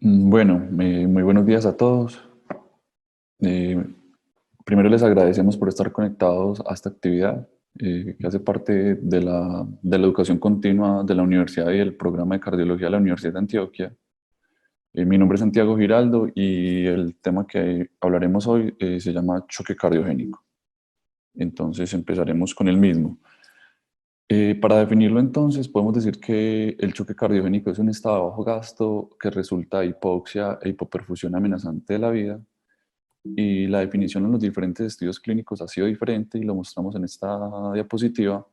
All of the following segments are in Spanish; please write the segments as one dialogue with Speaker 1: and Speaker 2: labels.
Speaker 1: Muy buenos días a todos. Eh, Primero les agradecemos por estar conectados a esta actividad que hace parte de la educación continua de la universidad y del programa de cardiología de la Universidad de Antioquia. Mi nombre es Santiago Giraldo y el tema que hablaremos hoy se llama choque cardiogénico. Entonces empezaremos con el mismo. Para definirlo entonces, podemos decir que el choque cardiogénico es un estado de bajo gasto que resulta de hipoxia e hipoperfusión amenazante de la vida. Y la definición en los diferentes estudios clínicos ha sido diferente y lo mostramos en esta diapositiva.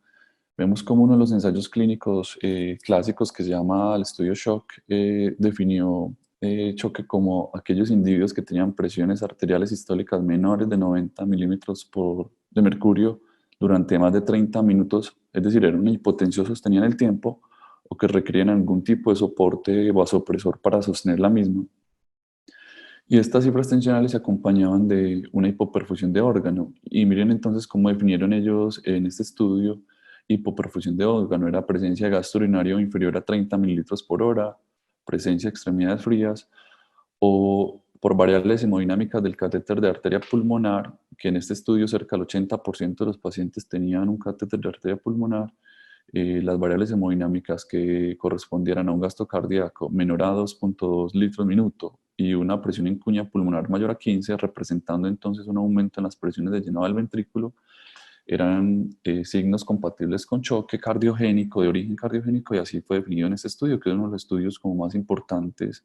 Speaker 1: Vemos como uno de los ensayos clínicos clásicos, que se llama el estudio SHOCK, definió choque como aquellos individuos que tenían presiones arteriales sistólicas menores de 90 de mercurio durante más de 30 minutos, es decir, era una hipotensión sostenida en el tiempo o que requerían algún tipo de soporte vasopresor para sostener la misma. Y estas cifras tensionales se acompañaban de una hipoperfusión de órgano. Y miren entonces cómo definieron ellos en este estudio: hipoperfusión de órgano era presencia de gasto urinario inferior a 30 mililitros por hora, presencia de extremidades frías, o por variables hemodinámicas del catéter de arteria pulmonar, que en este estudio cerca del 80% de los pacientes tenían un catéter de arteria pulmonar. Las variables hemodinámicas que correspondieran a un gasto cardíaco menor a 2,2 litros minuto y una presión en cuña pulmonar mayor a 15, representando entonces un aumento en las presiones de llenado del ventrículo, eran signos compatibles con choque cardiogénico, de origen cardiogénico, y así fue definido en este estudio, que es uno de los estudios como más importantes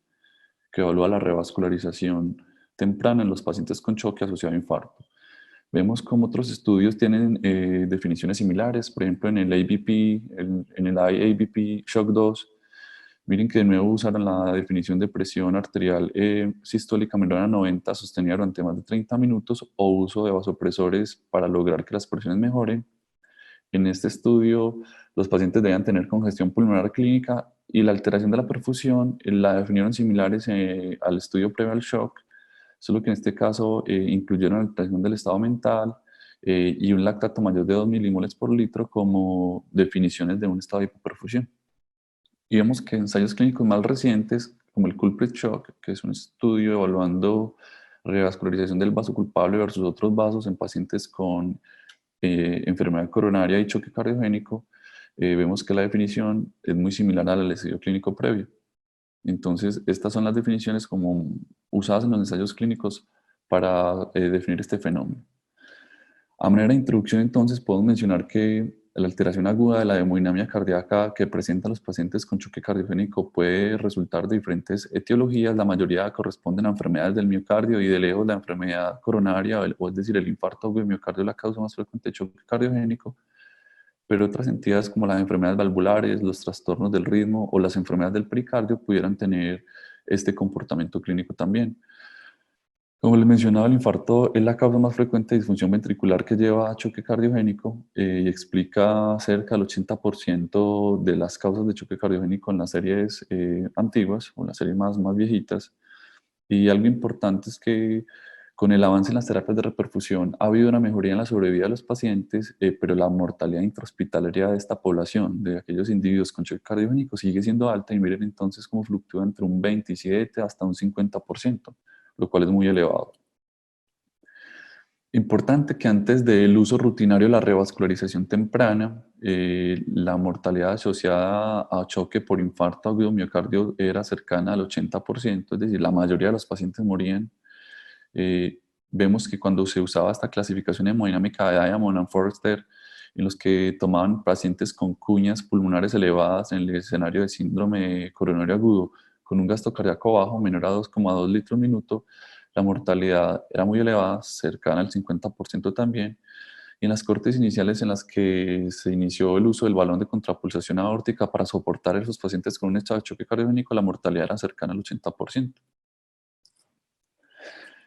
Speaker 1: que evalúa la revascularización temprana en los pacientes con choque asociado a infarto. Vemos como otros estudios tienen definiciones similares, por ejemplo en el ABP, en el IABP Shock 2. Miren que de nuevo usaron la definición de presión arterial sistólica menor a 90 sostenida durante más de 30 minutos o uso de vasopresores para lograr que las presiones mejoren. En este estudio, los pacientes debían tener congestión pulmonar clínica y la alteración de la perfusión la definieron similares al estudio previo al shock, solo que en este caso incluyeron la alteración del estado mental y un lactato mayor de 2 milimoles por litro como definiciones de un estado de hipoperfusión. Y vemos que ensayos clínicos más recientes, como el Culprit Shock, que es un estudio evaluando revascularización del vaso culpable versus otros vasos en pacientes con enfermedad coronaria y choque cardiogénico, vemos que la definición es muy similar a la del estudio clínico previo. Entonces, estas son las definiciones como usadas en los ensayos clínicos para definir este fenómeno. A manera de introducción, entonces, podemos mencionar que la alteración aguda de la hemodinamia cardíaca que presentan los pacientes con choque cardiogénico puede resultar de diferentes etiologías. La mayoría corresponden a enfermedades del miocardio y de lejos la enfermedad coronaria, o es decir, el infarto agudo de miocardio es la causa más frecuente de choque cardiogénico, pero otras entidades como las enfermedades valvulares, los trastornos del ritmo o las enfermedades del pericardio pudieran tener este comportamiento clínico también. Como les mencionaba, el infarto es la causa más frecuente de disfunción ventricular que lleva a choque cardiogénico y explica cerca del 80% de las causas de choque cardiogénico en las series antiguas o en las series más viejitas. Y algo importante es que con el avance en las terapias de reperfusión ha habido una mejoría en la sobrevida de los pacientes, pero la mortalidad intrahospitalaria de esta población, de aquellos individuos con choque cardiogénico, sigue siendo alta, y miren entonces cómo fluctúa entre un 27 hasta un 50%, lo cual es muy elevado. Importante que antes del uso rutinario de la revascularización temprana, la mortalidad asociada a choque por infarto agudo de miocardio era cercana al 80%, es decir, la mayoría de los pacientes morían. Eh, Vemos que cuando se usaba esta clasificación hemodinámica de Diamond and Forster, en los que tomaban pacientes con cuñas pulmonares elevadas en el escenario de síndrome coronario agudo, con un gasto cardíaco bajo menor a 2,2 litros minuto, la mortalidad era muy elevada, cercana al 50% también. Y en las cortes iniciales en las que se inició el uso del balón de contrapulsación aórtica para soportar a esos pacientes con un estado de choque cardiogénico, la mortalidad era cercana al 80%.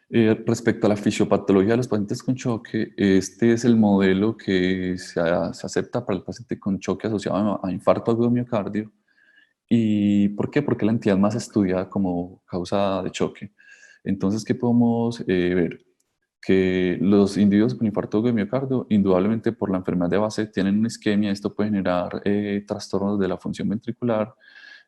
Speaker 1: Respecto a la fisiopatología de los pacientes con choque, este es el modelo que se acepta para el paciente con choque asociado a infarto agudo de miocardio. ¿Y por qué? Porque es la entidad más estudiada como causa de choque. Entonces, ¿qué podemos ver? Que los individuos con infarto agudo de miocardio, indudablemente por la enfermedad de base, tienen una isquemia. Esto puede generar trastornos de la función ventricular.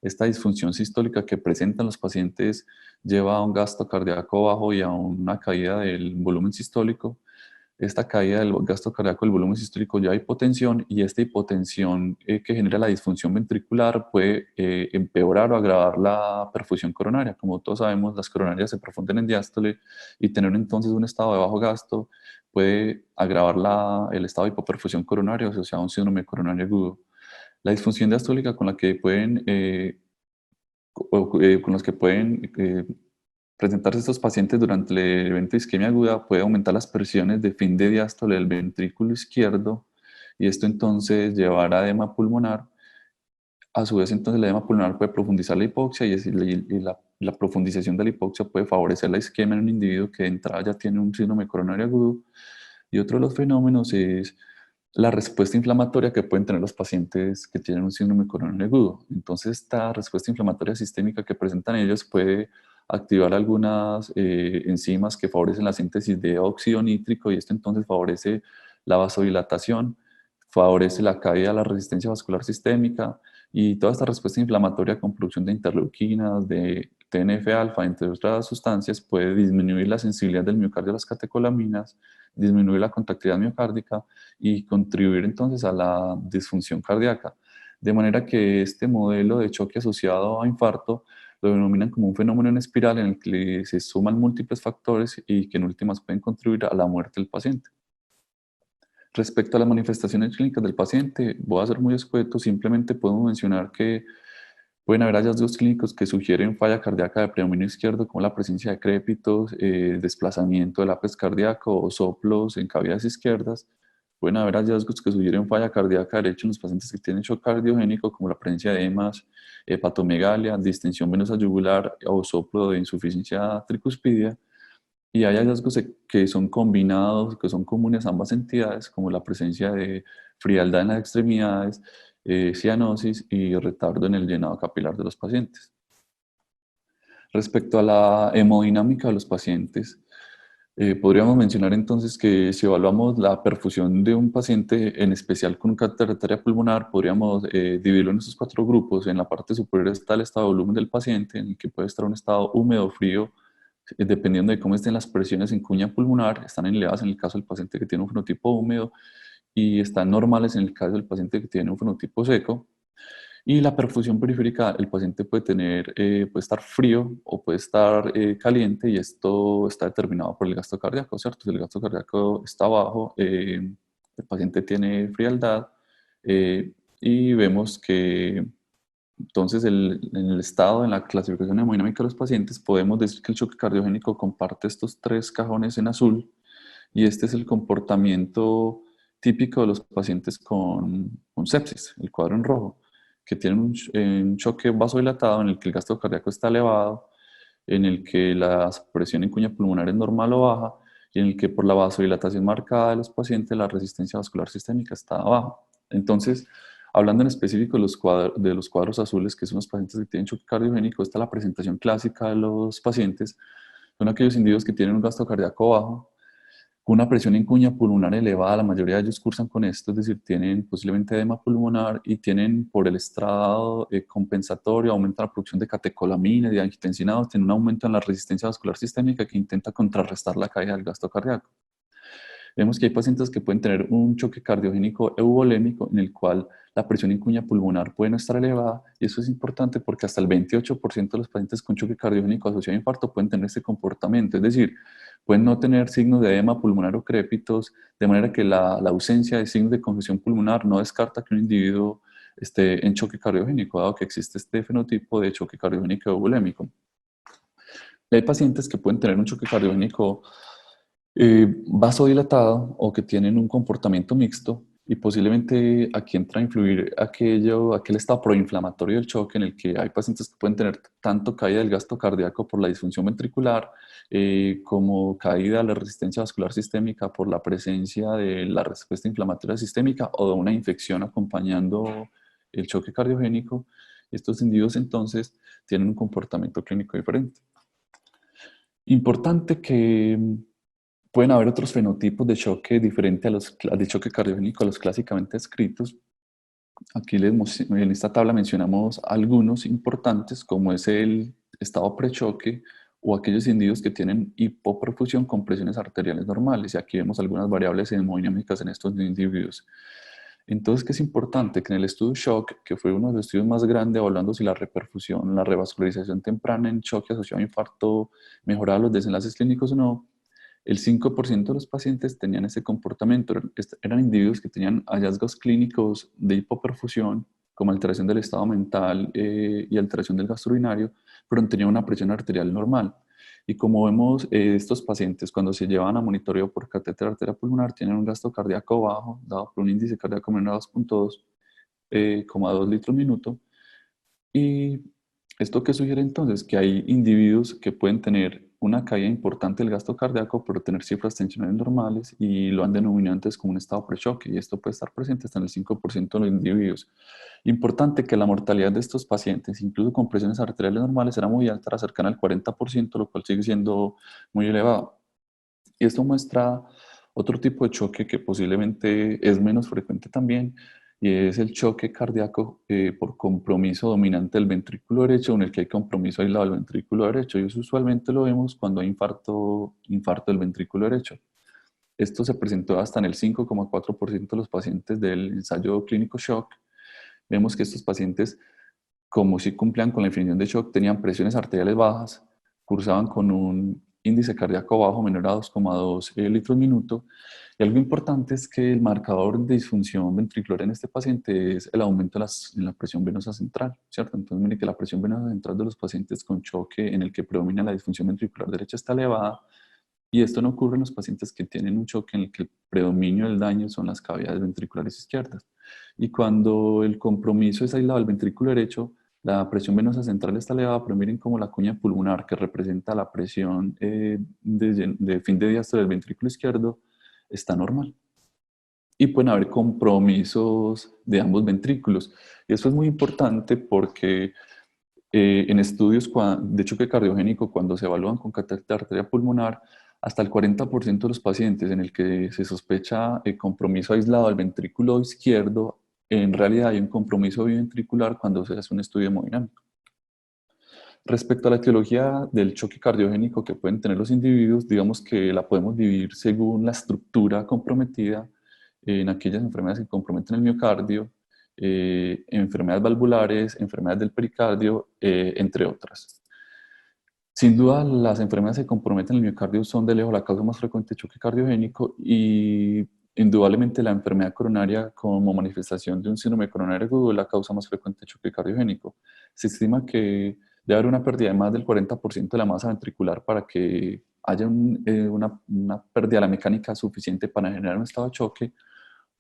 Speaker 1: Esta disfunción sistólica que presentan los pacientes lleva a un gasto cardíaco bajo y a una caída del volumen sistólico. Esta caída del gasto cardíaco, el volumen sistólico, lleva a hipotensión, y esta hipotensión que genera la disfunción ventricular puede empeorar o agravar la perfusión coronaria. Como todos sabemos, las coronarias se profunden en diástole, y tener entonces un estado de bajo gasto puede agravar el estado de hipoperfusión coronaria asociado a un síndrome coronario agudo. La disfunción diastólica con la que pueden con los que pueden presentarse estos pacientes durante el evento de isquemia aguda puede aumentar las presiones de fin de diástole del ventrículo izquierdo, y esto entonces llevará a edema pulmonar. A su vez, entonces, el edema pulmonar puede profundizar la hipoxia, y la profundización de la hipoxia puede favorecer la isquemia en un individuo que de entrada ya tiene un síndrome coronario agudo. Y otro de los fenómenos es la respuesta inflamatoria que pueden tener los pacientes que tienen un síndrome coronario agudo. Entonces, esta respuesta inflamatoria sistémica que presentan ellos puede activar algunas enzimas que favorecen la síntesis de óxido nítrico, y esto entonces favorece la vasodilatación, favorece la caída de la resistencia vascular sistémica, y toda esta respuesta inflamatoria con producción de interleuquinas, de TNF-alfa, entre otras sustancias, puede disminuir la sensibilidad del miocardio a las catecolaminas, disminuir la contractilidad miocárdica y contribuir entonces a la disfunción cardíaca. De manera que este modelo de choque asociado a infarto lo denominan como un fenómeno en espiral en el que se suman múltiples factores y que en últimas pueden contribuir a la muerte del paciente. Respecto a las manifestaciones clínicas del paciente, voy a ser muy escueto, simplemente podemos mencionar que pueden haber hallazgos clínicos que sugieren falla cardíaca de predominio izquierdo, como la presencia de crépitos, desplazamiento del ápex cardíaco o soplos en cavidades izquierdas. Pueden haber hallazgos que sugieren falla cardíaca derecha en los pacientes que tienen shock cardiogénico, como la presencia de edemas, hepatomegalia, distensión venosa yugular o soplo de insuficiencia tricuspidia. Y hay hallazgos que son combinados, que son comunes a ambas entidades, como la presencia de frialdad en las extremidades, cianosis y retardo en el llenado capilar de los pacientes. Respecto a la hemodinámica de los pacientes, podríamos mencionar entonces que si evaluamos la perfusión de un paciente, en especial con cáncer de arteria pulmonar, podríamos dividirlo en estos 4 grupos. En la parte superior está el estado de volumen del paciente, en el que puede estar un estado húmedo o frío, dependiendo de cómo estén las presiones en cuña pulmonar. Están elevadas en el caso del paciente que tiene un fenotipo húmedo, y están normales en el caso del paciente que tiene un fenotipo seco. Y la perfusión periférica, el paciente puede tener, puede estar frío o puede estar caliente, y esto está determinado por el gasto cardíaco, ¿cierto? Si el gasto cardíaco está bajo, el paciente tiene frialdad, y vemos que entonces en el estado, en la clasificación hemodinámica de los pacientes, podemos decir que el choque cardiogénico comparte estos 3 cajones en azul, y este es el comportamiento típico de los pacientes con sepsis, el cuadro en rojo, que tienen un choque vasodilatado en el que el gasto cardíaco está elevado, en el que la presión en cuña pulmonar es normal o baja, y en el que por la vasodilatación marcada de los pacientes la resistencia vascular sistémica está baja. Entonces, hablando en específico de los cuadros azules, que son los pacientes que tienen choque cardiogénico, esta es la presentación clásica de los pacientes. Son aquellos individuos que tienen un gasto cardíaco bajo, una presión en cuña pulmonar elevada. La mayoría de ellos cursan con esto, es decir, tienen posiblemente edema pulmonar, y tienen por el estrado compensatorio, aumenta la producción de catecolaminas, de angiotensinados, tienen un aumento en la resistencia vascular sistémica que intenta contrarrestar la caída del gasto cardíaco. Vemos que hay pacientes que pueden tener un choque cardiogénico euvolémico, en el cual la presión en cuña pulmonar puede no estar elevada, y eso es importante porque hasta el 28% de los pacientes con choque cardiogénico asociado a infarto pueden tener este comportamiento, es decir, pueden no tener signos de edema pulmonar o crépitos, de manera que la ausencia de signos de congestión pulmonar no descarta que un individuo esté en choque cardiogénico, dado que existe este fenotipo de choque cardiogénico euvolémico. Hay pacientes que pueden tener un choque cardiogénico vasodilatado, o que tienen un comportamiento mixto, y posiblemente aquí entra a influir aquel estado proinflamatorio del choque, en el que hay pacientes que pueden tener tanto caída del gasto cardíaco por la disfunción ventricular, como caída de la resistencia vascular sistémica por la presencia de la respuesta inflamatoria sistémica o de una infección acompañando el choque cardiogénico. Estos individuos entonces tienen un comportamiento clínico diferente. Importante que pueden haber otros fenotipos de choque diferente a los de choque cardiogénico a los clásicamente descritos, Aquí en esta tabla mencionamos algunos importantes, como es el estado prechoque o aquellos individuos que tienen hipoperfusión con presiones arteriales normales. Y aquí vemos algunas variables hemodinámicas en estos individuos. Entonces, ¿qué es importante? Que en el estudio SHOCK, que fue uno de los estudios más grandes hablando si la reperfusión, la revascularización temprana en choque asociado a infarto mejoraba los desenlaces clínicos o no, el 5% de los pacientes tenían ese comportamiento. Eran individuos que tenían hallazgos clínicos de hipoperfusión, como alteración del estado mental y alteración del gasto urinario, pero tenían una presión arterial normal. Y como vemos, estos pacientes cuando se llevan a monitoreo por catéter arteria pulmonar tienen un gasto cardíaco bajo, dado por un índice cardíaco menor a 2.2, 2 litros minuto. ¿Y esto qué sugiere entonces? Que hay individuos que pueden tener una caída importante del gasto cardíaco, pero tener cifras tensionales normales y lo han denominado antes como un estado prechoque, y esto puede estar presente hasta en el 5% de los individuos. Importante que la mortalidad de estos pacientes, incluso con presiones arteriales normales, era muy alta, era cercana al 40%, lo cual sigue siendo muy elevado. Y esto muestra otro tipo de choque que posiblemente es menos frecuente también, y es el choque cardíaco por compromiso dominante del ventrículo derecho, en el que hay compromiso aislado del ventrículo derecho. Y eso usualmente lo vemos cuando hay infarto del ventrículo derecho. Esto se presentó hasta en el 5,4% de los pacientes del ensayo clínico SHOCK. Vemos que estos pacientes, como si cumplían con la definición de shock, tenían presiones arteriales bajas, cursaban con un índice cardíaco bajo menor a 2,2 litros minuto. Y algo importante es que el marcador de disfunción ventricular en este paciente es el aumento en la presión venosa central, ¿cierto? Entonces, mire que la presión venosa central de los pacientes con choque en el que predomina la disfunción ventricular derecha está elevada, y esto no ocurre en los pacientes que tienen un choque en el que el predominio del daño son las cavidades ventriculares izquierdas. Y cuando el compromiso es aislado del ventrículo derecho, la presión venosa central está elevada, pero miren cómo la cuña pulmonar, que representa la presión de fin de diástole del ventrículo izquierdo, está normal. Y pueden haber compromisos de ambos ventrículos. Y eso es muy importante porque en estudios de choque cardiogénico, cuando se evalúan con catéter arteria pulmonar, hasta el 40% de los pacientes en el que se sospecha compromiso aislado del ventrículo izquierdo, en realidad hay un compromiso biventricular cuando se hace un estudio hemodinámico. Respecto a la etiología del choque cardiogénico que pueden tener los individuos, digamos que la podemos dividir según la estructura comprometida en aquellas enfermedades que comprometen el miocardio, enfermedades valvulares, enfermedades del pericardio, entre otras. Sin duda, las enfermedades que comprometen el miocardio son de lejos la causa más frecuente de choque cardiogénico, y indudablemente la enfermedad coronaria como manifestación de un síndrome coronario agudo es la causa más frecuente de choque cardiogénico. Se estima que debe haber una pérdida de más del 40% de la masa ventricular para que haya una pérdida de la mecánica suficiente para generar un estado de choque,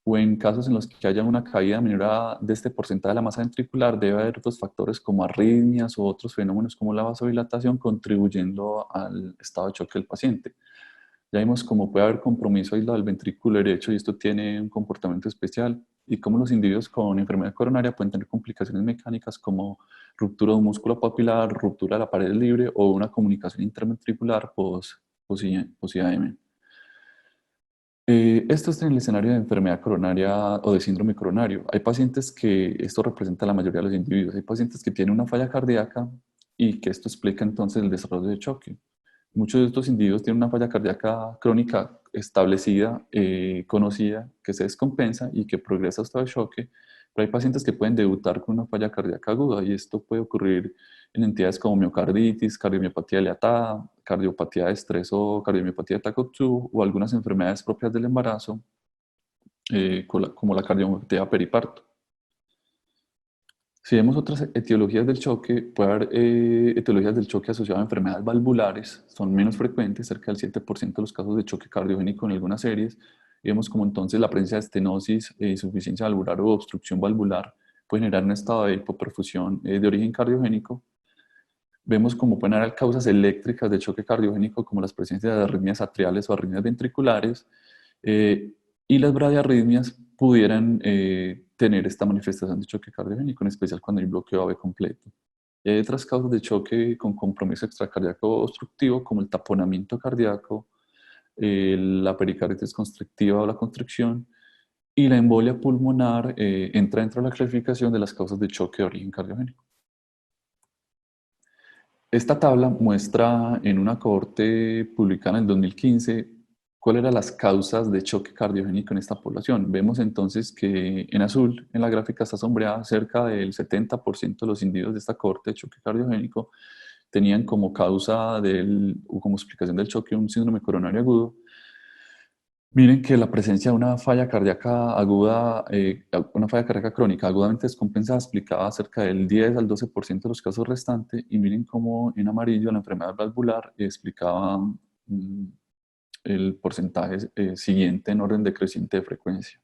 Speaker 1: o en casos en los que haya una caída menor de este porcentaje de la masa ventricular, debe haber otros factores como arritmias o otros fenómenos como la vasodilatación contribuyendo al estado de choque del paciente. Ya vimos cómo puede haber compromiso aislado del ventrículo derecho y esto tiene un comportamiento especial, y cómo los individuos con enfermedad coronaria pueden tener complicaciones mecánicas como ruptura de un músculo papilar, ruptura de la pared libre o una comunicación interventricular post-IAM. Esto es en el escenario de enfermedad coronaria o de síndrome coronario. Hay pacientes que esto representa la mayoría de los individuos. Hay pacientes que tienen una falla cardíaca y que esto explica entonces el desarrollo de choque. Muchos de estos individuos tienen una falla cardíaca crónica establecida, conocida, que se descompensa y que progresa hasta el choque, pero hay pacientes que pueden debutar con una falla cardíaca aguda, y esto puede ocurrir en entidades como miocarditis, cardiomiopatía dilatada, cardiopatía de estrés o cardiomiopatía de Takotsu, o algunas enfermedades propias del embarazo, como la cardiomiopatia periparto. Si vemos otras etiologías del choque, puede haber etiologías del choque asociadas a enfermedades valvulares, son menos frecuentes, cerca del 7% de los casos de choque cardiogénico en algunas series. Y vemos como entonces la presencia de estenosis, insuficiencia valvular o obstrucción valvular puede generar un estado de hipoperfusión de origen cardiogénico. Vemos como pueden haber causas eléctricas de choque cardiogénico, como las presencias de arritmias atriales o arritmias ventriculares, eh, y las bradiarritmias pudieran tener esta manifestación de choque cardiogénico, en especial cuando hay bloqueo AV completo. Y hay otras causas de choque con compromiso extracardíaco obstructivo, como el taponamiento cardíaco, la pericarditis constrictiva o la constricción, Y la embolia pulmonar entra dentro de la clasificación de las causas de choque de origen cardiogénico. Esta tabla muestra en una cohorte publicada en el 2015 cuáles eran las causas de choque cardiogénico en esta población. Vemos entonces que en azul, en la gráfica está sombreada, cerca del 70% de los individuos de esta cohorte de choque cardiogénico tenían como causa o como explicación del choque un síndrome coronario agudo. Miren que la presencia de una falla cardíaca aguda, una falla cardíaca crónica agudamente descompensada explicaba cerca del 10 al 12% de los casos restantes, y miren cómo en amarillo la enfermedad valvular explicaba el porcentaje siguiente en orden decreciente de frecuencia.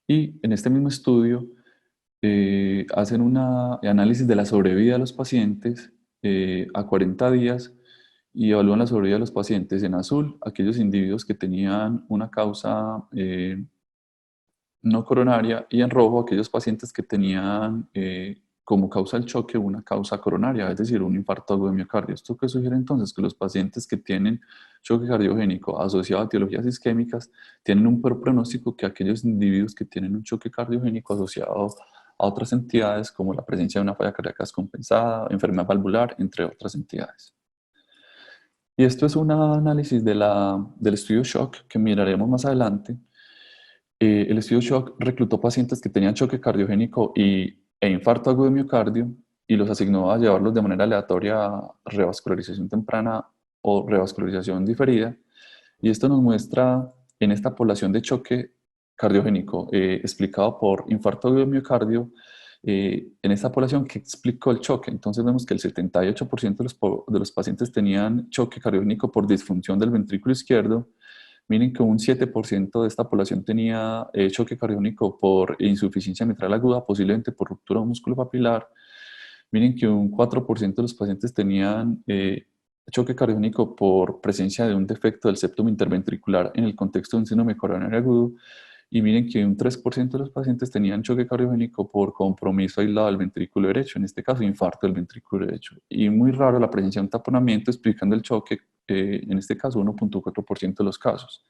Speaker 1: Y en este mismo estudio hacen un análisis de la sobrevida de los pacientes a 40 días y evalúan la sobrevida de los pacientes en azul, aquellos individuos que tenían una causa no coronaria, y en rojo aquellos pacientes que tenían como causa del choque una causa coronaria, es decir, un infarto agudo de miocardio. ¿Esto qué sugiere entonces? Que los pacientes que tienen choque cardiogénico asociado a etiologías isquémicas tienen un peor pronóstico que aquellos individuos que tienen un choque cardiogénico asociado a otras entidades como la presencia de una falla cardíaca descompensada, enfermedad valvular, entre otras entidades. Y esto es un análisis del estudio SHOCK que miraremos más adelante. El estudio SHOCK reclutó pacientes que tenían choque cardiogénico e infarto agudo de miocardio y los asignó a llevarlos de manera aleatoria a revascularización temprana o revascularización diferida. Y esto nos muestra en esta población de choque cardiogénico explicado por infarto agudo de miocardio, en esta población que explicó el choque. Entonces vemos que el 78% de los pacientes tenían choque cardiogénico por disfunción del ventrículo izquierdo. Miren que un 7% de esta población tenía choque cardiogénico por insuficiencia mitral aguda, posiblemente por ruptura músculo papilar. Miren que un 4% de los pacientes tenían choque cardiogénico por presencia de un defecto del septum interventricular en el contexto de un síndrome coronario agudo. Y miren que un 3% de los pacientes tenían choque cardiogénico por compromiso aislado del ventrículo derecho, en este caso infarto del ventrículo derecho. Y muy raro la presencia de un taponamiento explicando el choque, en este caso 1.4% de los casos.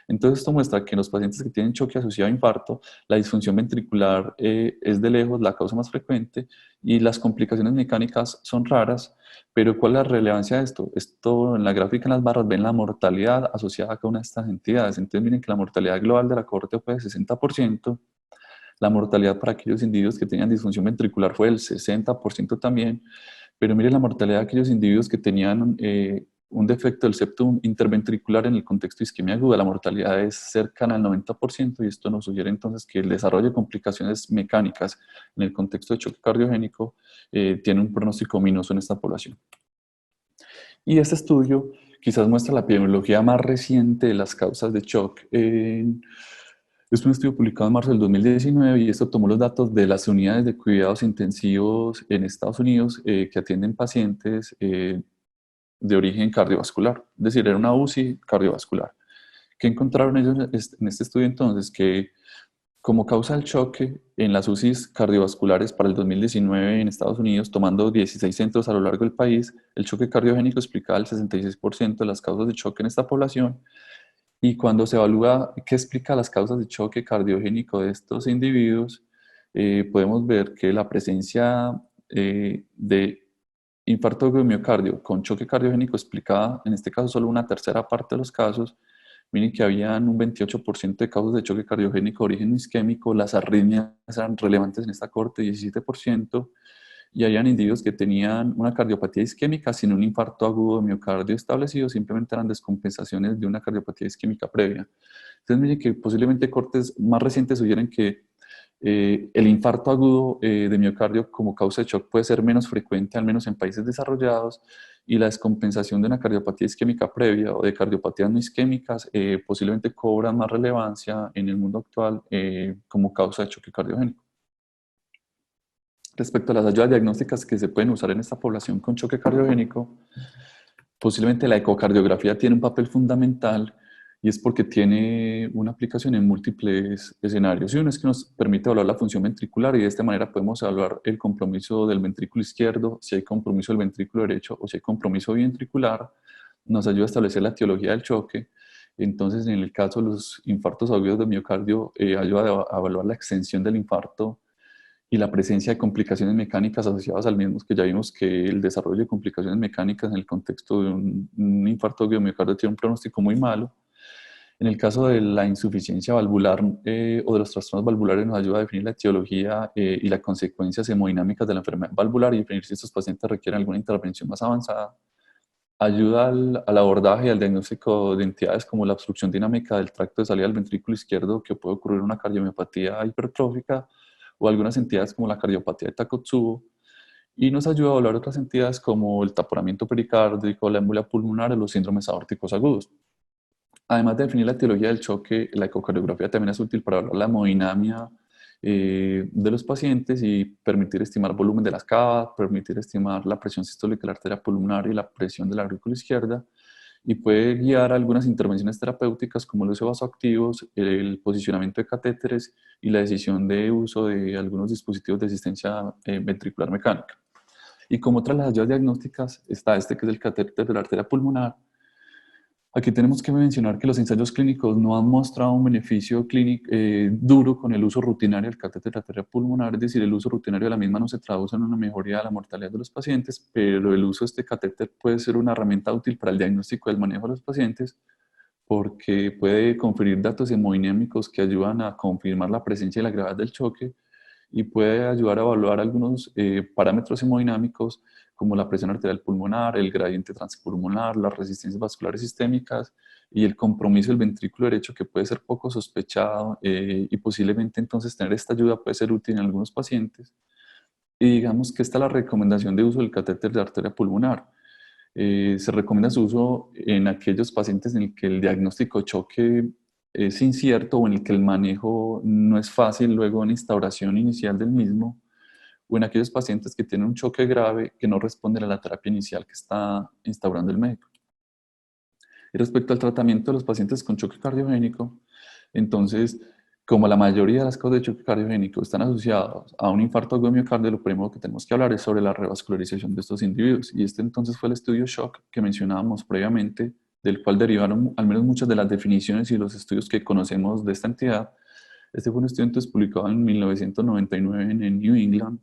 Speaker 1: Entonces esto muestra que en los pacientes que tienen choque asociado a infarto, la disfunción ventricular es de lejos la causa más frecuente y las complicaciones mecánicas son raras. Pero ¿cuál es la relevancia de esto? Esto en la gráfica en las barras ven la mortalidad asociada a cada una de estas entidades. Entonces miren que la mortalidad global de la cohorte fue de 60%, la mortalidad para aquellos individuos que tenían disfunción ventricular fue del 60% también, pero miren la mortalidad de aquellos individuos que tenían un defecto del septum interventricular en el contexto de isquemia aguda, la mortalidad es cercana al 90%, y esto nos sugiere entonces que el desarrollo de complicaciones mecánicas en el contexto de choque cardiogénico tiene un pronóstico ominoso en esta población. Y este estudio quizás muestra la epidemiología más reciente de las causas de shock. Es un estudio publicado en marzo del 2019 y esto tomó los datos de las unidades de cuidados intensivos en Estados Unidos que atienden pacientes de origen cardiovascular. Es decir, era una UCI cardiovascular. ¿Qué encontraron ellos en este estudio entonces? Que como causa del choque en las UCIs cardiovasculares para el 2019 en Estados Unidos, tomando 16 centros a lo largo del país, el choque cardiogénico explicaba el 66% de las causas de choque en esta población. Y cuando se evalúa qué explica las causas de choque cardiogénico de estos individuos, podemos ver que la presencia de infarto de miocardio con choque cardiogénico explicaba, en este caso, solo una tercera parte de los casos. Miren que habían un 28% de causas de choque cardiogénico de origen isquémico, las arritmias eran relevantes en esta corte, 17%, y habían individuos que tenían una cardiopatía isquémica sin un infarto agudo de miocardio establecido, simplemente eran descompensaciones de una cardiopatía isquémica previa. Entonces, miren que posiblemente cortes más recientes sugieren que el infarto agudo de miocardio como causa de shock puede ser menos frecuente, al menos en países desarrollados, y la descompensación de una cardiopatía isquémica previa o de cardiopatías no isquémicas posiblemente cobran más relevancia en el mundo actual como causa de choque cardiogénico. Respecto a las ayudas diagnósticas que se pueden usar en esta población con choque cardiogénico, posiblemente la ecocardiografía tiene un papel fundamental, y es porque tiene una aplicación en múltiples escenarios. Y uno es que nos permite evaluar la función ventricular, y de esta manera podemos evaluar el compromiso del ventrículo izquierdo, si hay compromiso del ventrículo derecho o si hay compromiso biventricular. Nos ayuda a establecer la etiología del choque. Entonces, en el caso de los infartos agudos de miocardio, ayuda a evaluar la extensión del infarto y la presencia de complicaciones mecánicas asociadas al mismo, que ya vimos que el desarrollo de complicaciones mecánicas en el contexto de un infarto agudo de miocardio tiene un pronóstico muy malo. En el caso de la insuficiencia valvular o de los trastornos valvulares nos ayuda a definir la etiología y las consecuencias hemodinámicas de la enfermedad valvular y definir si estos pacientes requieren alguna intervención más avanzada. Ayuda al abordaje y al diagnóstico de entidades como la obstrucción dinámica del tracto de salida del ventrículo izquierdo, que puede ocurrir una cardiomiopatía hipertrófica, o algunas entidades como la cardiopatía de Takotsubo, y nos ayuda a evaluar otras entidades como el taponamiento pericárdico, la émbula pulmonar o los síndromes aórticos agudos. Además de definir la etiología del choque, la ecocardiografía también es útil para evaluar la hemodinamia de los pacientes y permitir estimar volumen de las cavas, permitir estimar la presión sistólica de la arteria pulmonar y la presión de la aurícula izquierda, y puede guiar algunas intervenciones terapéuticas como el uso de vasoactivos, el posicionamiento de catéteres y la decisión de uso de algunos dispositivos de asistencia ventricular mecánica. Y como otras las ayudas diagnósticas está este que es el catéter de la arteria pulmonar. Aquí tenemos que mencionar que los ensayos clínicos no han mostrado un beneficio clínico duro con el uso rutinario del catéter de arteria pulmonar, es decir, el uso rutinario de la misma no se traduce en una mejoría de la mortalidad de los pacientes, pero el uso de este catéter puede ser una herramienta útil para el diagnóstico y el manejo de los pacientes porque puede conferir datos hemodinámicos que ayudan a confirmar la presencia y la gravedad del choque y puede ayudar a evaluar algunos parámetros hemodinámicos como la presión arterial pulmonar, el gradiente transpulmonar, las resistencias vasculares sistémicas y el compromiso del ventrículo derecho, que puede ser poco sospechado y posiblemente entonces tener esta ayuda puede ser útil en algunos pacientes. Y digamos que esta es la recomendación de uso del catéter de arteria pulmonar. Se recomienda su uso en aquellos pacientes en el que el diagnóstico de choque es incierto o en el que el manejo no es fácil luego en la instauración inicial del mismo, o en aquellos pacientes que tienen un choque grave que no responden a la terapia inicial que está instaurando el médico. Y respecto al tratamiento de los pacientes con choque cardiogénico, entonces, como la mayoría de las causas de choque cardiogénico están asociadas a un infarto agudo de miocardio, lo primero que tenemos que hablar es sobre la revascularización de estos individuos. Y este entonces fue el estudio SHOCK que mencionábamos previamente, del cual derivaron al menos muchas de las definiciones y los estudios que conocemos de esta entidad. Este fue un estudio entonces publicado en 1999 en el New England.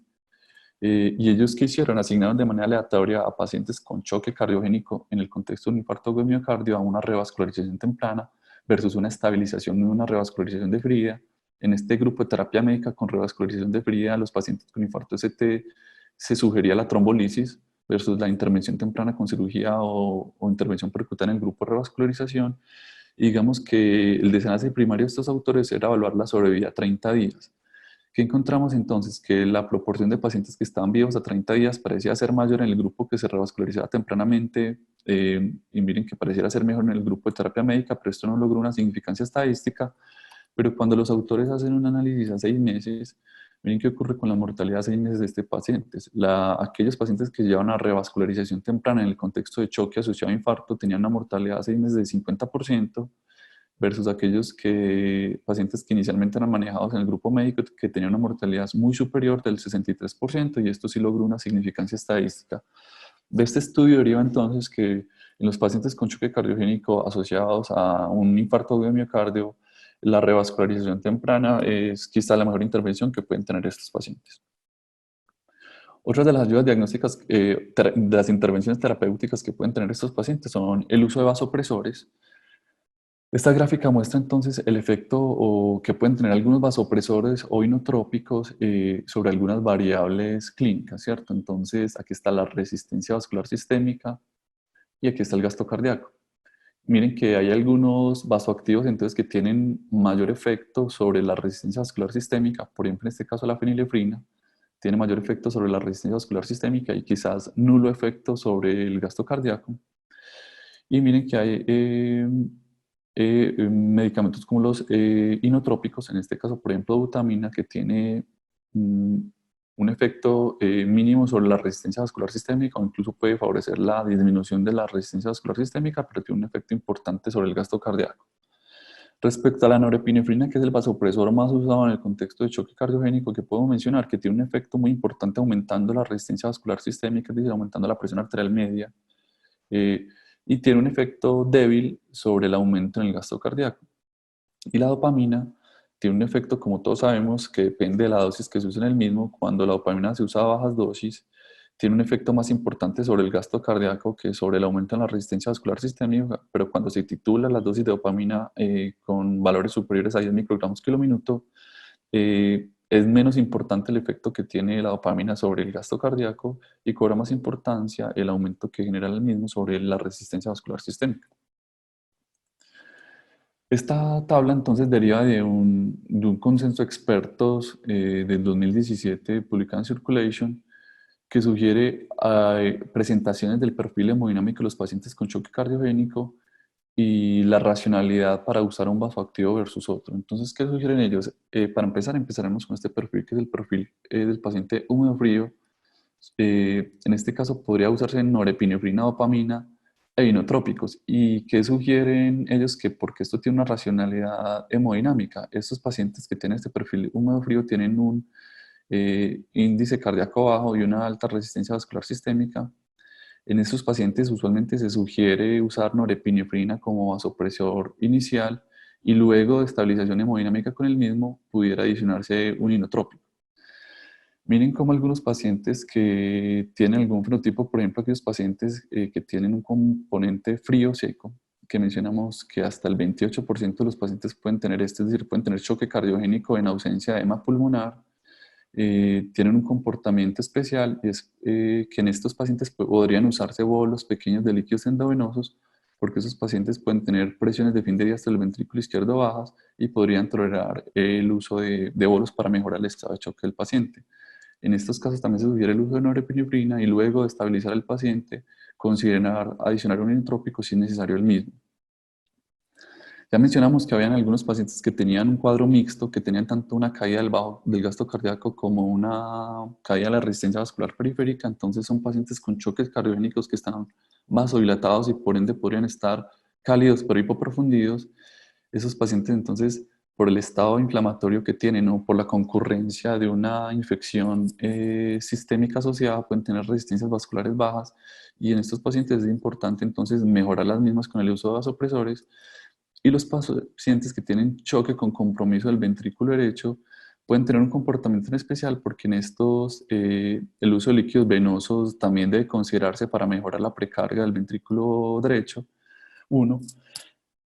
Speaker 1: ¿Y ellos qué hicieron? Asignaron de manera aleatoria a pacientes con choque cardiogénico en el contexto de un infarto agudo de miocardio a una revascularización temprana versus una estabilización y una revascularización de ferida. En este grupo de terapia médica con revascularización de ferida, a los pacientes con infarto ST se sugería la trombolisis versus la intervención temprana con cirugía o intervención percutánea en el grupo de revascularización. Y digamos que el desenlace primario de estos autores era evaluar la sobrevida a 30 días. ¿Qué encontramos entonces? Que la proporción de pacientes que estaban vivos a 30 días parecía ser mayor en el grupo que se revascularizaba tempranamente, y miren que pareciera ser mejor en el grupo de terapia médica, pero esto no logró una significancia estadística. Pero cuando los autores hacen un análisis a 6 meses, miren qué ocurre con la mortalidad a 6 meses de este paciente. Aquellos pacientes que llevan a revascularización temprana en el contexto de choque asociado a infarto tenían una mortalidad a 6 meses de 50%, versus aquellos pacientes que inicialmente eran manejados en el grupo médico que tenían una mortalidad muy superior del 63%, y esto sí logró una significancia estadística. De este estudio deriva entonces que en los pacientes con choque cardiogénico asociados a un infarto agudo de miocardio, la revascularización temprana es quizá la mejor intervención que pueden tener estos pacientes. Otras de las ayudas diagnósticas, de las intervenciones terapéuticas que pueden tener estos pacientes son el uso de vasopresores. Esta gráfica muestra entonces el efecto que pueden tener algunos vasopresores o inotrópicos sobre algunas variables clínicas, ¿cierto? Entonces, aquí está la resistencia vascular sistémica y aquí está el gasto cardíaco. Miren que hay algunos vasoactivos entonces que tienen mayor efecto sobre la resistencia vascular sistémica, por ejemplo, en este caso la fenilefrina, tiene mayor efecto sobre la resistencia vascular sistémica y quizás nulo efecto sobre el gasto cardíaco. Y miren que hay medicamentos como los inotrópicos, en este caso, por ejemplo, butamina, que tiene un efecto mínimo sobre la resistencia vascular sistémica o incluso puede favorecer la disminución de la resistencia vascular sistémica, pero tiene un efecto importante sobre el gasto cardíaco. Respecto a la norepinefrina, que es el vasopresor más usado en el contexto de choque cardiogénico, que puedo mencionar que tiene un efecto muy importante aumentando la resistencia vascular sistémica, es decir, aumentando la presión arterial media. y tiene un efecto débil sobre el aumento en el gasto cardíaco. Y la dopamina tiene un efecto, como todos sabemos, que depende de la dosis que se usa en el mismo. Cuando la dopamina se usa a bajas dosis, tiene un efecto más importante sobre el gasto cardíaco que sobre el aumento en la resistencia vascular sistémica, pero cuando se titula las dosis de dopamina con valores superiores a 10 microgramos kilo minuto, es menos importante el efecto que tiene la dopamina sobre el gasto cardíaco y cobra más importancia el aumento que genera el mismo sobre la resistencia vascular sistémica. Esta tabla entonces deriva de un consenso de expertos del 2017 publicado en Circulation que sugiere presentaciones del perfil hemodinámico de los pacientes con choque cardiogénico y la racionalidad para usar un vasoactivo versus otro. Entonces, ¿qué sugieren ellos? Para empezar, empezaremos con este perfil, que es el perfil del paciente húmedo frío. En este caso podría usarse norepinefrina, dopamina e inotrópicos. ¿Y qué sugieren ellos? Que porque esto tiene una racionalidad hemodinámica, estos pacientes que tienen este perfil húmedo frío tienen un índice cardíaco bajo y una alta resistencia vascular sistémica. En estos pacientes usualmente se sugiere usar norepinefrina como vasopresor inicial y luego de estabilización hemodinámica con el mismo pudiera adicionarse un inotrópico. Miren cómo algunos pacientes que tienen algún fenotipo, por ejemplo, aquellos pacientes que tienen un componente frío seco, que mencionamos que hasta el 28% de los pacientes pueden tener este, es decir, pueden tener choque cardiogénico en ausencia de edema pulmonar, tienen un comportamiento especial y es que en estos pacientes podrían usarse bolos pequeños de líquidos endovenosos porque esos pacientes pueden tener presiones de fin de diástole del ventrículo izquierdo bajas y podrían tolerar el uso de bolos para mejorar el estado de choque del paciente. En estos casos también se sugiere el uso de norepinefrina y luego de estabilizar al paciente, considerar adicionar un inotrópico si es necesario el mismo. Ya mencionamos que habían algunos pacientes que tenían un cuadro mixto, que tenían tanto una caída del gasto cardíaco como una caída de la resistencia vascular periférica. Entonces son pacientes con choques cardiogénicos que están vasodilatados y por ende podrían estar cálidos pero hipoprofundidos. Esos pacientes entonces, por el estado inflamatorio que tienen o por la concurrencia de una infección sistémica asociada, pueden tener resistencias vasculares bajas y en estos pacientes es importante entonces mejorar las mismas con el uso de vasopresores. Y los pacientes que tienen choque con compromiso del ventrículo derecho pueden tener un comportamiento en especial porque en estos el uso de líquidos venosos también debe considerarse para mejorar la precarga del ventrículo derecho. Uno.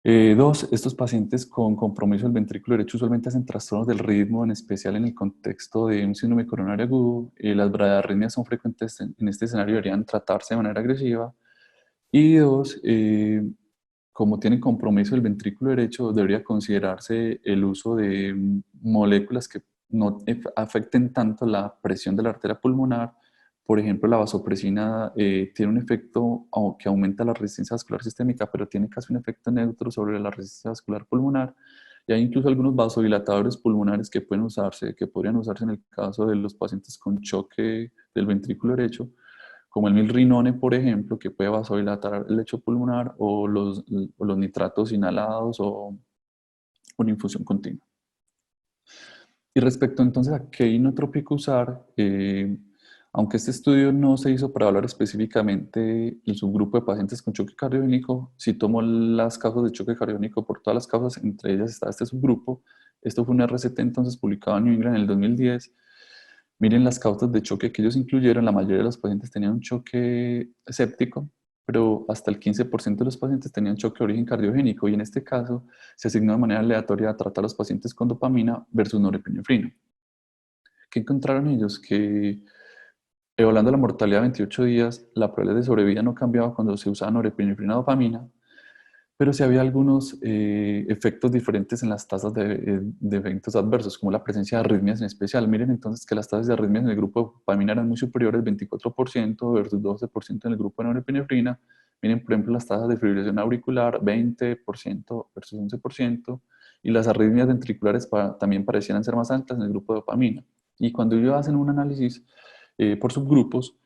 Speaker 1: Dos, estos pacientes con compromiso del ventrículo derecho usualmente hacen trastornos del ritmo, en especial en el contexto de un síndrome coronario agudo. Las bradiarritmias son frecuentes en este escenario, deberían tratarse de manera agresiva. Y dos, como tienen compromiso el ventrículo derecho, debería considerarse el uso de moléculas que no afecten tanto la presión de la arteria pulmonar. Por ejemplo, la vasopresina tiene un efecto que aumenta la resistencia vascular sistémica, pero tiene casi un efecto neutro sobre la resistencia vascular pulmonar. Y hay incluso algunos vasodilatadores pulmonares que pueden usarse, que podrían usarse en el caso de los pacientes con choque del ventrículo derecho, como el milrinone, por ejemplo, que puede vasodilatar el lecho pulmonar, o los nitratos inhalados o una infusión continua. Y respecto entonces a qué inotrópico usar, aunque este estudio no se hizo para hablar específicamente el subgrupo de pacientes con choque cardiogénico, sí tomó las causas de choque cardiogénico por todas las causas, entre ellas está este subgrupo. Esto fue una RCT entonces publicado en New England en el 2010. Miren las causas de choque que ellos incluyeron. La mayoría de los pacientes tenían un choque séptico, pero hasta el 15% de los pacientes tenían choque de origen cardiogénico y en este caso se asignó de manera aleatoria a tratar a los pacientes con dopamina versus norepinefrina. ¿Qué encontraron ellos? Que evaluando la mortalidad a 28 días, la probabilidad de sobrevida no cambiaba cuando se usaba norepinefrina o dopamina, pero sí había algunos efectos diferentes en las tasas de eventos adversos, como la presencia de arritmias en especial. Miren entonces que las tasas de arritmias en el grupo de dopamina eran muy superiores, 24% versus 12% en el grupo de norepinefrina. Miren, por ejemplo, las tasas de fibrilación auricular, 20% versus 11%, y las arritmias ventriculares también parecían ser más altas en el grupo de dopamina. Y cuando ellos hacen un análisis por subgrupos,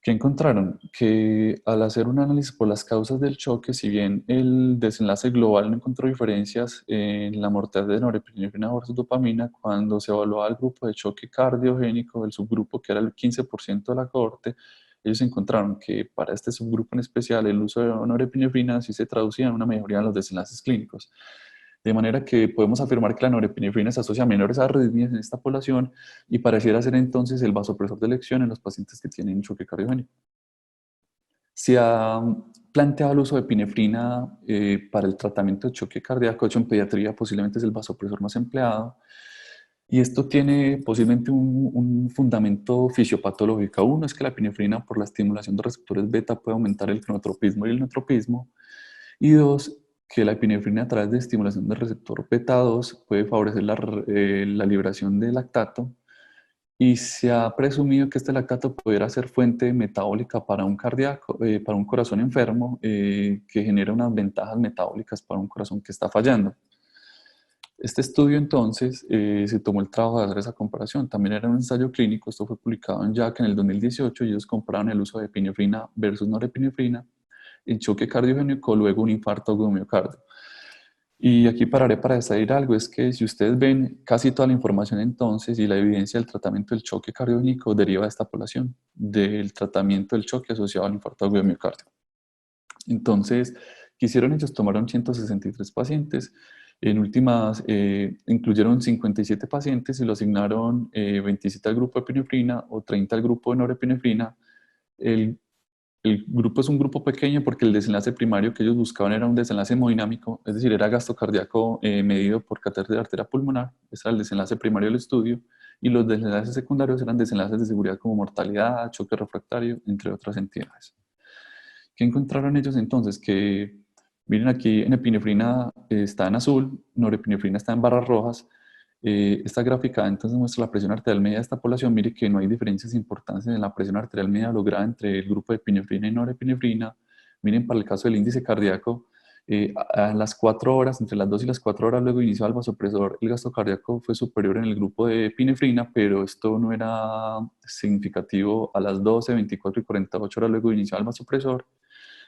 Speaker 1: ¿qué encontraron? Que al hacer un análisis por las causas del choque, si bien el desenlace global no encontró diferencias en la mortalidad de norepinefrina versus dopamina, cuando se evaluaba el grupo de choque cardiogénico, el subgrupo que era el 15% de la cohorte, ellos encontraron que para este subgrupo en especial el uso de norepinefrina sí se traducía en una mejoría en los desenlaces clínicos. De manera que podemos afirmar que la norepinefrina se asocia a menores arritmias en esta población y pareciera ser entonces el vasopresor de elección en los pacientes que tienen choque cardiogénico. Se ha planteado el uso de epinefrina para el tratamiento de choque cardíaco. De hecho, en pediatría posiblemente es el vasopresor más empleado. Y esto tiene posiblemente un fundamento fisiopatológico. Uno es que la epinefrina, por la estimulación de receptores beta, puede aumentar el cronotropismo y el neotropismo. Y dos, que la epinefrina a través de estimulación del receptor beta 2 puede favorecer la liberación de lactato, y se ha presumido que este lactato pudiera ser fuente metabólica para un cardíaco, para un corazón enfermo, que genera unas ventajas metabólicas para un corazón que está fallando. Este estudio entonces se tomó el trabajo de hacer esa comparación. También era un ensayo clínico, esto fue publicado en JACC en el 2018 y ellos compararon el uso de epinefrina versus norepinefrina en choque cardiogénico, luego un infarto agudo de miocardio. Y aquí pararé para decir algo, es que si ustedes ven casi toda la información entonces y la evidencia del tratamiento del choque cardiogénico deriva de esta población, del tratamiento del choque asociado al infarto agudo de miocardio. Entonces, ¿qué hicieron ellos? Tomaron 163 pacientes, en últimas incluyeron 57 pacientes y lo asignaron 27 al grupo de epinefrina o 30 al grupo de norepinefrina. El grupo es un grupo pequeño porque el desenlace primario que ellos buscaban era un desenlace hemodinámico, es decir, era gasto cardíaco medido por catéter de arteria pulmonar. Ese era el desenlace primario del estudio. Y los desenlaces secundarios eran desenlaces de seguridad como mortalidad, choque refractario, entre otras entidades. ¿Qué encontraron ellos entonces? Que, miren aquí, en epinefrina está en azul, norepinefrina está en barras rojas. Esta gráfica entonces muestra la presión arterial media de esta población. Mire que no hay diferencias importantes en la presión arterial media lograda entre el grupo de epinefrina y norepinefrina. Miren, para el caso del índice cardíaco, a las 4 horas, entre las 2 y las 4 horas luego inició el vasopresor, el gasto cardíaco fue superior en el grupo de epinefrina, pero esto no era significativo a las 12, 24 y 48 horas luego inició el vasopresor.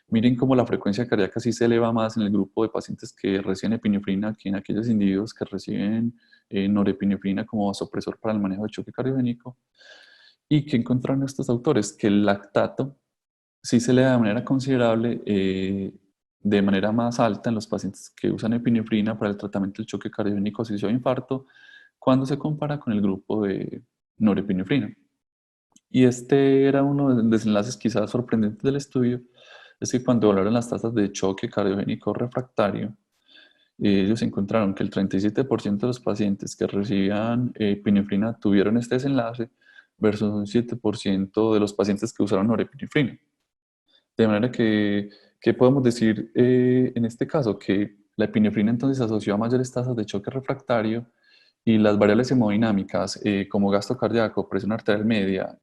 Speaker 1: Miren cómo la frecuencia cardíaca sí se eleva más en el grupo de pacientes que reciben epinefrina que en aquellos individuos que reciben norepinefrina como vasopresor para el manejo de choque cardiogénico. ¿Y qué encontraron estos autores? Que el lactato sí se eleva de manera considerable, de manera más alta en los pacientes que usan epinefrina para el tratamiento del choque cardiogénico asociado a infarto cuando se compara con el grupo de norepinefrina. Y este era uno de los desenlaces quizás sorprendentes del estudio, es que cuando evaluaron las tasas de choque cardiogénico refractario, ellos encontraron que el 37% de los pacientes que recibían epinefrina tuvieron este desenlace versus un 7% de los pacientes que usaron norepinefrina. De manera que, ¿qué podemos decir en este caso? Que la epinefrina entonces se asoció a mayores tasas de choque refractario y las variables hemodinámicas como gasto cardíaco, presión arterial media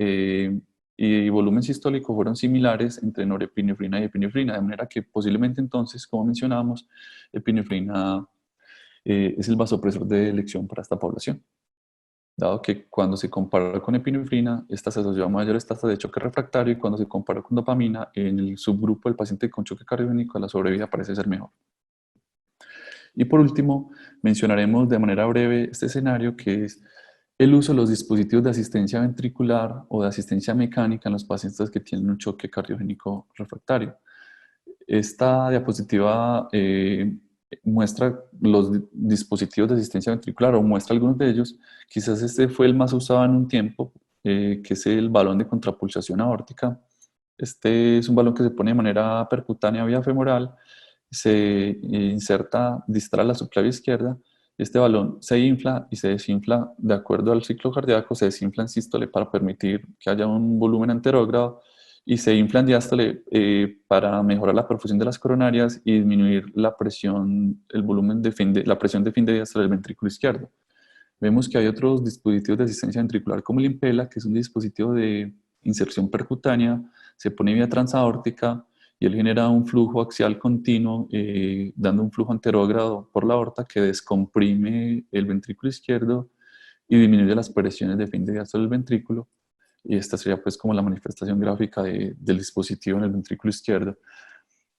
Speaker 1: y volumen sistólico fueron similares entre norepinefrina y epinefrina, de manera que posiblemente entonces, como mencionábamos, epinefrina es el vasopresor de elección para esta población, dado que cuando se comparó con epinefrina, esta se asoció a mayores tasas de choque refractario y cuando se comparó con dopamina, en el subgrupo del paciente con choque cardiogénico, la sobrevida parece ser mejor. Y por último, mencionaremos de manera breve este escenario que es el uso de los dispositivos de asistencia ventricular o de asistencia mecánica en los pacientes que tienen un choque cardiogénico refractario. Esta diapositiva muestra los dispositivos de asistencia ventricular o muestra algunos de ellos. Quizás este fue el más usado en un tiempo, que es el balón de contrapulsación aórtica. Este es un balón que se pone de manera percutánea vía femoral, se inserta distal a la subclavia izquierda. Este balón se infla y se desinfla de acuerdo al ciclo cardíaco, se desinfla en sístole para permitir que haya un volumen anterógrado y se infla en diástole para mejorar la perfusión de las coronarias y disminuir la presión, el volumen la presión de fin de diástole del ventrículo izquierdo. Vemos que hay otros dispositivos de asistencia ventricular como el Impella, que es un dispositivo de inserción percutánea, se pone vía transaórtica y él genera un flujo axial continuo, dando un flujo anterógrado por la aorta que descomprime el ventrículo izquierdo y disminuye las presiones de fin de diástole del ventrículo. Y esta sería pues como la manifestación gráfica del dispositivo en el ventrículo izquierdo.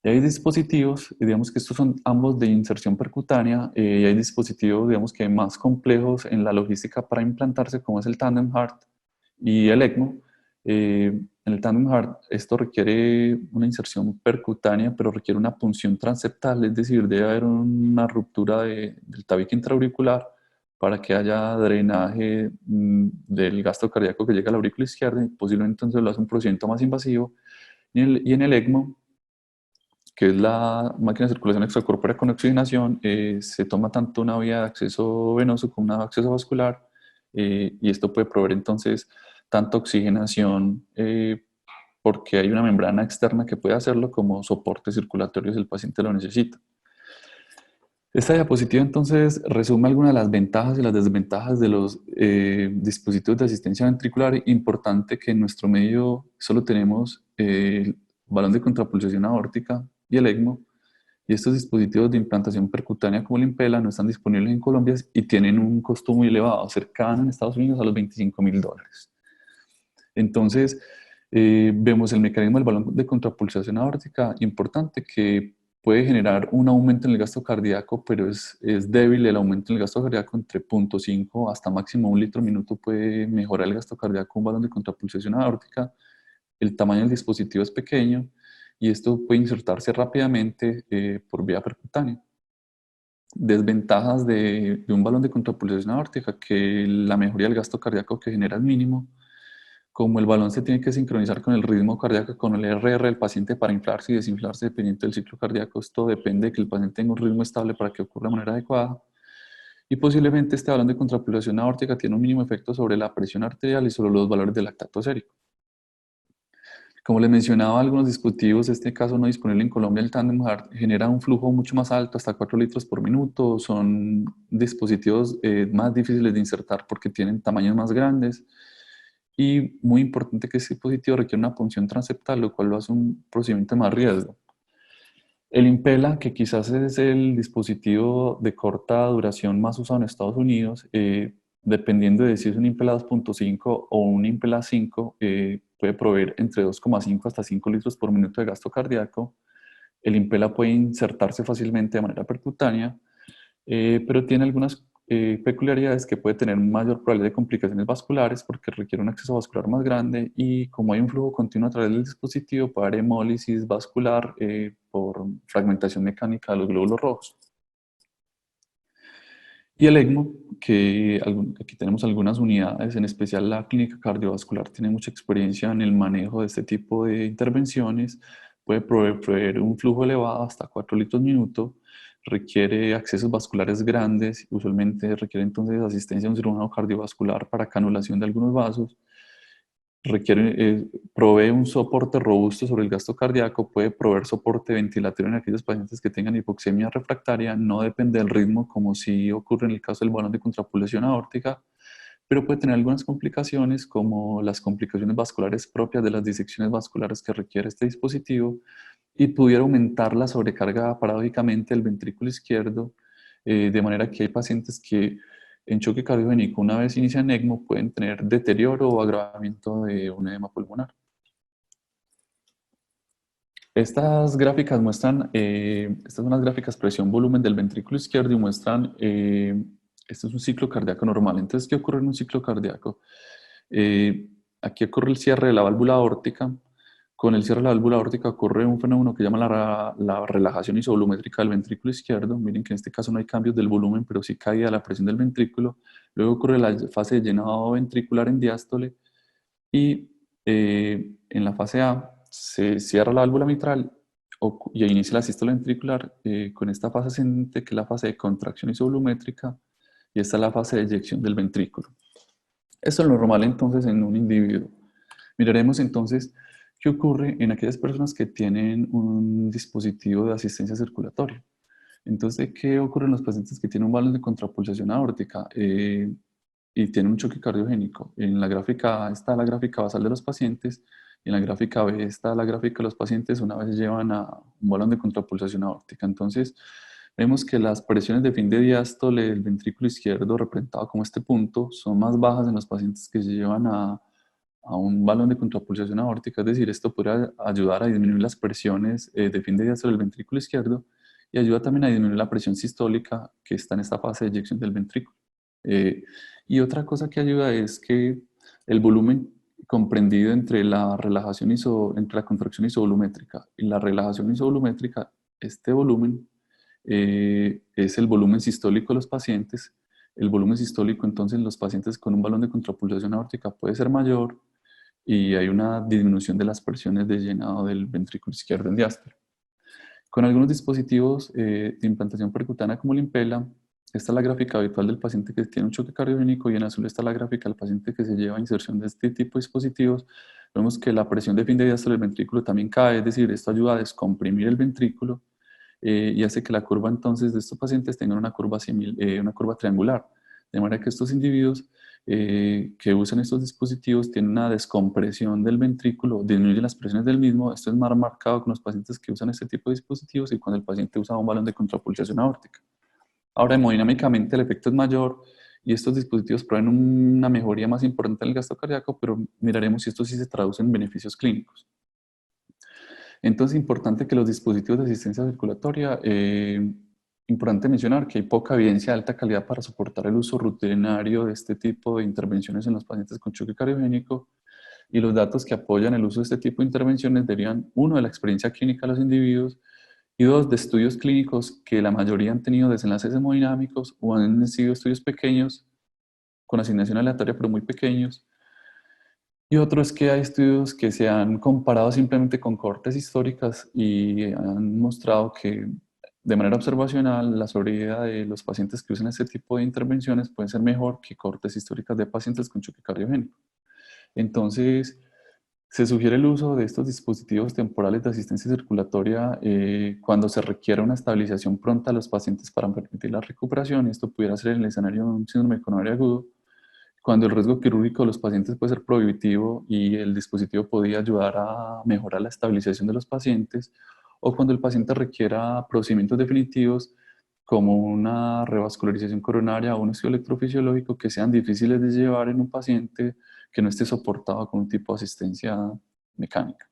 Speaker 1: Y hay dispositivos, digamos que estos son ambos de inserción percutánea, y hay dispositivos, digamos que más complejos en la logística para implantarse, como es el Tandem Heart y el ECMO. En el Tandem Heart esto requiere una inserción percutánea, pero requiere una punción transeptal, es decir, debe haber una ruptura del tabique intraauricular para que haya drenaje del gasto cardíaco que llega a la aurícula izquierda, y posiblemente entonces lo hace un procedimiento más invasivo. Y en el ECMO, que es la máquina de circulación extracorpórea con oxigenación, se toma tanto una vía de acceso venoso como una de acceso vascular, y esto puede proveer entonces tanto oxigenación, porque hay una membrana externa que puede hacerlo, como soporte circulatorio si el paciente lo necesita. Esta diapositiva entonces resume algunas de las ventajas y las desventajas de los dispositivos de asistencia ventricular. Importante que en nuestro medio solo tenemos el balón de contrapulsación aórtica y el ECMO, y estos dispositivos de implantación percutánea como el Impella no están disponibles en Colombia y tienen un costo muy elevado, cercano en Estados Unidos a los $25.000. Entonces, vemos el mecanismo del balón de contrapulsación aórtica, importante, que puede generar un aumento en el gasto cardíaco, pero es débil el aumento en el gasto cardíaco. Entre 0.5 hasta máximo 1 litro minuto puede mejorar el gasto cardíaco un balón de contrapulsación aórtica. El tamaño del dispositivo es pequeño y esto puede insertarse rápidamente por vía percutánea. Desventajas de un balón de contrapulsación aórtica: que la mejoría del gasto cardíaco que genera es mínimo. Como el balón se tiene que sincronizar con el ritmo cardíaco, con el RR del paciente para inflarse y desinflarse dependiente del ciclo cardíaco, esto depende de que el paciente tenga un ritmo estable para que ocurra de manera adecuada. Y posiblemente este balón de contrapulsación aórtica tiene un mínimo efecto sobre la presión arterial y sobre los valores del lactato sérico. Como les mencionaba, algunos dispositivos, en este caso no disponible en Colombia, el Tandem Heart, genera un flujo mucho más alto, hasta 4 litros por minuto. Son dispositivos más difíciles de insertar porque tienen tamaños más grandes. Y muy importante que este dispositivo requiere una punción transeptal, lo cual lo hace un procedimiento de más riesgo. El Impella, que quizás es el dispositivo de corta duración más usado en Estados Unidos, dependiendo de si es un Impella 2.5 o un Impella 5, puede proveer entre 2,5 hasta 5 litros por minuto de gasto cardíaco. El Impella puede insertarse fácilmente de manera percutánea, pero tiene algunas peculiaridades: que puede tener mayor probabilidad de complicaciones vasculares porque requiere un acceso vascular más grande, y como hay un flujo continuo a través del dispositivo, puede haber hemólisis vascular por fragmentación mecánica de los glóbulos rojos. Y el ECMO, que aquí tenemos algunas unidades, en especial la clínica cardiovascular tiene mucha experiencia en el manejo de este tipo de intervenciones. Puede proveer un flujo elevado hasta 4 litros minuto, requiere accesos vasculares grandes, usualmente requiere entonces asistencia de un cirujano cardiovascular para canulación de algunos vasos. Provee un soporte robusto sobre el gasto cardíaco, puede proveer soporte ventilatorio en aquellos pacientes que tengan hipoxemia refractaria, no depende del ritmo como si ocurre en el caso del balón de contrapulsación aórtica, pero puede tener algunas complicaciones, como las complicaciones vasculares propias de las disecciones vasculares que requiere este dispositivo, y pudiera aumentar la sobrecarga paradójicamente del ventrículo izquierdo, de manera que hay pacientes que en choque cardiogénico, una vez inician ECMO, pueden tener deterioro o agravamiento de un edema pulmonar. Estas gráficas muestran, estas son unas gráficas presión-volumen del ventrículo izquierdo y muestran, esto es un ciclo cardíaco normal. Entonces, ¿qué ocurre en un ciclo cardíaco? Aquí ocurre el cierre de la válvula aórtica. Con el cierre de la válvula aórtica ocurre un fenómeno que llama la relajación isovolumétrica del ventrículo izquierdo. Miren que en este caso no hay cambios del volumen, pero sí caída la presión del ventrículo. Luego ocurre la fase de llenado ventricular en diástole, y en la fase A se cierra la válvula mitral y inicia la sístole ventricular, con esta fase ascendente, que es la fase de contracción isovolumétrica, y esta es la fase de eyección del ventrículo. Esto es lo normal entonces en un individuo. Miraremos entonces qué ocurre en aquellas personas que tienen un dispositivo de asistencia circulatoria. Entonces, ¿qué ocurre en los pacientes que tienen un balón de contrapulsación aórtica y tienen un choque cardiogénico? En la gráfica A está la gráfica basal de los pacientes, y en la gráfica B está la gráfica de los pacientes una vez llevan a un balón de contrapulsación aórtica. Entonces, vemos que las presiones de fin de diástole del ventrículo izquierdo, representado como este punto, son más bajas en los pacientes que se llevan a un balón de contrapulsación aórtica. Es decir, esto podría ayudar a disminuir las presiones de fin de diástole del ventrículo izquierdo, y ayuda también a disminuir la presión sistólica que está en esta fase de eyección del ventrículo. Y otra cosa que ayuda es que el volumen comprendido entre la relajación entre la contracción isovolumétrica y la relajación isovolumétrica. Este volumen es el volumen sistólico de los pacientes. El volumen sistólico, entonces, en los pacientes con un balón de contrapulsación aórtica puede ser mayor y hay una disminución de las presiones de llenado del ventrículo izquierdo en diástole. Con algunos dispositivos de implantación percutánea como el Impella, esta es la gráfica habitual del paciente que tiene un choque cardiogénico y en azul está la gráfica del paciente que se lleva a inserción de este tipo de dispositivos. Vemos que la presión de fin de diástole del ventrículo también cae, es decir, esto ayuda a descomprimir el ventrículo y hace que la curva entonces de estos pacientes tenga una una curva triangular. De manera que estos individuos que usan estos dispositivos tienen una descompresión del ventrículo, disminuyen las presiones del mismo. Esto es más marcado con los pacientes que usan este tipo de dispositivos y cuando el paciente usa un balón de contrapulsación aórtica. Ahora, hemodinámicamente el efecto es mayor y estos dispositivos proveen una mejoría más importante en el gasto cardíaco, pero miraremos si esto sí se traduce en beneficios clínicos. Entonces, importante que los dispositivos de asistencia circulatoria, importante mencionar que hay poca evidencia de alta calidad para soportar el uso rutinario de este tipo de intervenciones en los pacientes con choque cardiogénico y los datos que apoyan el uso de este tipo de intervenciones derivan, uno, de la experiencia clínica de los individuos y dos, de estudios clínicos que la mayoría han tenido desenlaces hemodinámicos o han sido estudios pequeños, con asignación aleatoria pero muy pequeños. Y otro es que hay estudios que se han comparado simplemente con cohortes históricas y han mostrado que de manera observacional la sobrevida de los pacientes que usan este tipo de intervenciones puede ser mejor que cohortes históricas de pacientes con choque cardiogénico. Entonces, se sugiere el uso de estos dispositivos temporales de asistencia circulatoria cuando se requiera una estabilización pronta a los pacientes para permitir la recuperación. Esto pudiera ser en el escenario de un síndrome coronario agudo, cuando el riesgo quirúrgico de los pacientes puede ser prohibitivo y el dispositivo podría ayudar a mejorar la estabilización de los pacientes, o cuando el paciente requiera procedimientos definitivos como una revascularización coronaria o un estudio electrofisiológico que sean difíciles de llevar en un paciente que no esté soportado con un tipo de asistencia mecánica.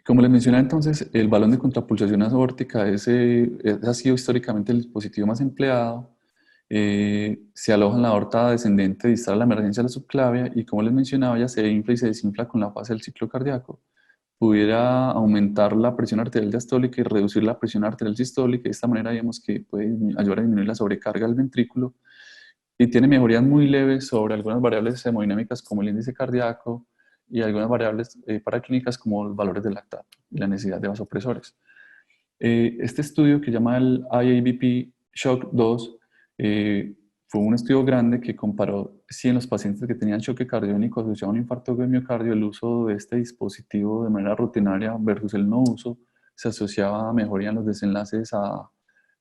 Speaker 1: Como les mencioné entonces, el balón de contrapulsación aórtica ha sido históricamente el dispositivo más empleado. Se aloja en la aorta descendente distal a la emergencia de la subclavia y como les mencionaba ya se infla y se desinfla con la fase del ciclo cardíaco. Pudiera aumentar la presión arterial diastólica y reducir la presión arterial sistólica. De esta manera digamos que puede ayudar a disminuir la sobrecarga del ventrículo y tiene mejorías muy leves sobre algunas variables hemodinámicas como el índice cardíaco y algunas variables paraclínicas como los valores del lactato y la necesidad de vasopresores. Este estudio que se llama el IABP Shock 2 fue un estudio grande que comparó si en los pacientes que tenían choque cardiónico asociado a un infarto de miocardio el uso de este dispositivo de manera rutinaria versus el no uso se asociaba a mejoría en los desenlaces a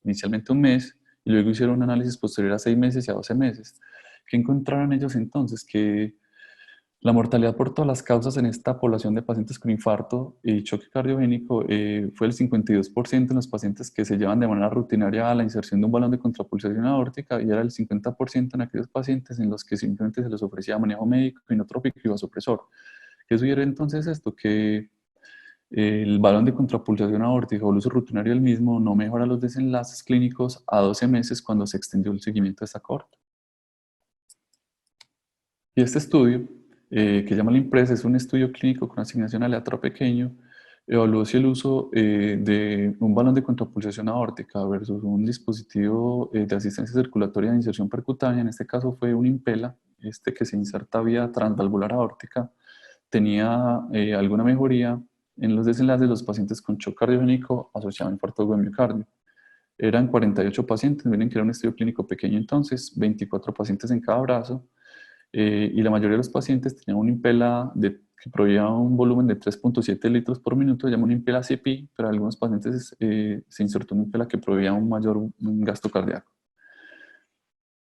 Speaker 1: inicialmente un mes y luego hicieron un análisis posterior a 6 meses y a 12 meses. ¿Qué encontraron ellos entonces? Que la mortalidad por todas las causas en esta población de pacientes con infarto y choque cardiogénico fue el 52% en los pacientes que se llevan de manera rutinaria a la inserción de un balón de contrapulsación aórtica y era el 50% en aquellos pacientes en los que simplemente se les ofrecía manejo médico, inotrópico y vasopresor. ¿Qué sugiere entonces esto? Que el balón de contrapulsación aórtica o el uso rutinario del mismo no mejora los desenlaces clínicos a 12 meses cuando se extendió el seguimiento de esta cohorte. Y este estudio, que se llama la IMPRES, es un estudio clínico con asignación aleatoria pequeño, evaluó si el uso de un balón de contrapulsación aórtica versus un dispositivo de asistencia circulatoria de inserción percutánea, en este caso fue un Impella, este que se inserta vía transvalvular aórtica, tenía alguna mejoría en los desenlaces de los pacientes con shock cardiogénico asociado a infarto de miocardio. Eran 48 pacientes, miren que era un estudio clínico pequeño entonces, 24 pacientes en cada brazo, y la mayoría de los pacientes tenían un Impella que proveía un volumen de 3.7 litros por minuto, se llama un Impella CP, pero algunos pacientes se insertó un Impella que proveía un mayor gasto cardíaco.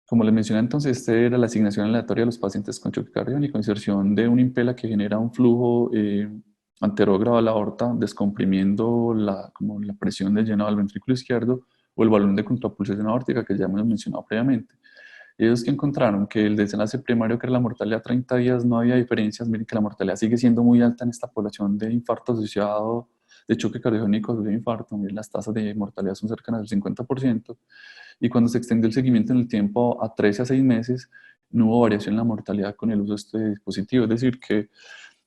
Speaker 1: Como les mencioné entonces, esta era la asignación aleatoria de los pacientes con choque cardíaco, inserción de un Impella que genera un flujo anterógrado a la aorta, descomprimiendo como la presión del llenado del ventrículo izquierdo, o el balón de contrapulsación aórtica que ya hemos mencionado previamente. Ellos que encontraron que el desenlace primario, que era la mortalidad a 30 días, no había diferencias. Miren que la mortalidad sigue siendo muy alta en esta población de infarto asociado, de choque cardiogénico asociado a infarto. Miren, las tasas de mortalidad son cercanas al 50%. Y cuando se extendió el seguimiento en el tiempo a 13 a 6 meses, no hubo variación en la mortalidad con el uso de este dispositivo. Es decir, que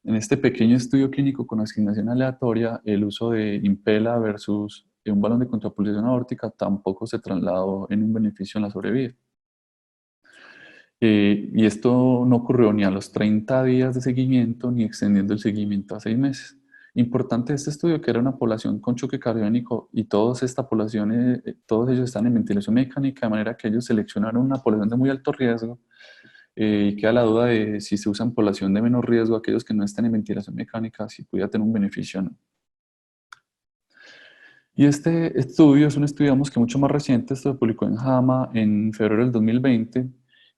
Speaker 1: en este pequeño estudio clínico con asignación aleatoria, el uso de Impella versus un balón de contrapulsación aórtica tampoco se trasladó en un beneficio en la sobrevida. Y esto no ocurrió ni a los 30 días de seguimiento ni extendiendo el seguimiento a 6 meses. Importante este estudio que era una población con choque cardiogénico y todas estas poblaciones, todos ellos están en ventilación mecánica, de manera que ellos seleccionaron una población de muy alto riesgo y queda la duda de si se usan población de menor riesgo, aquellos que no están en ventilación mecánica, si pudiera tener un beneficio o no. Y este estudio es un estudio, digamos, que mucho más reciente, esto se publicó en JAMA en febrero del 2020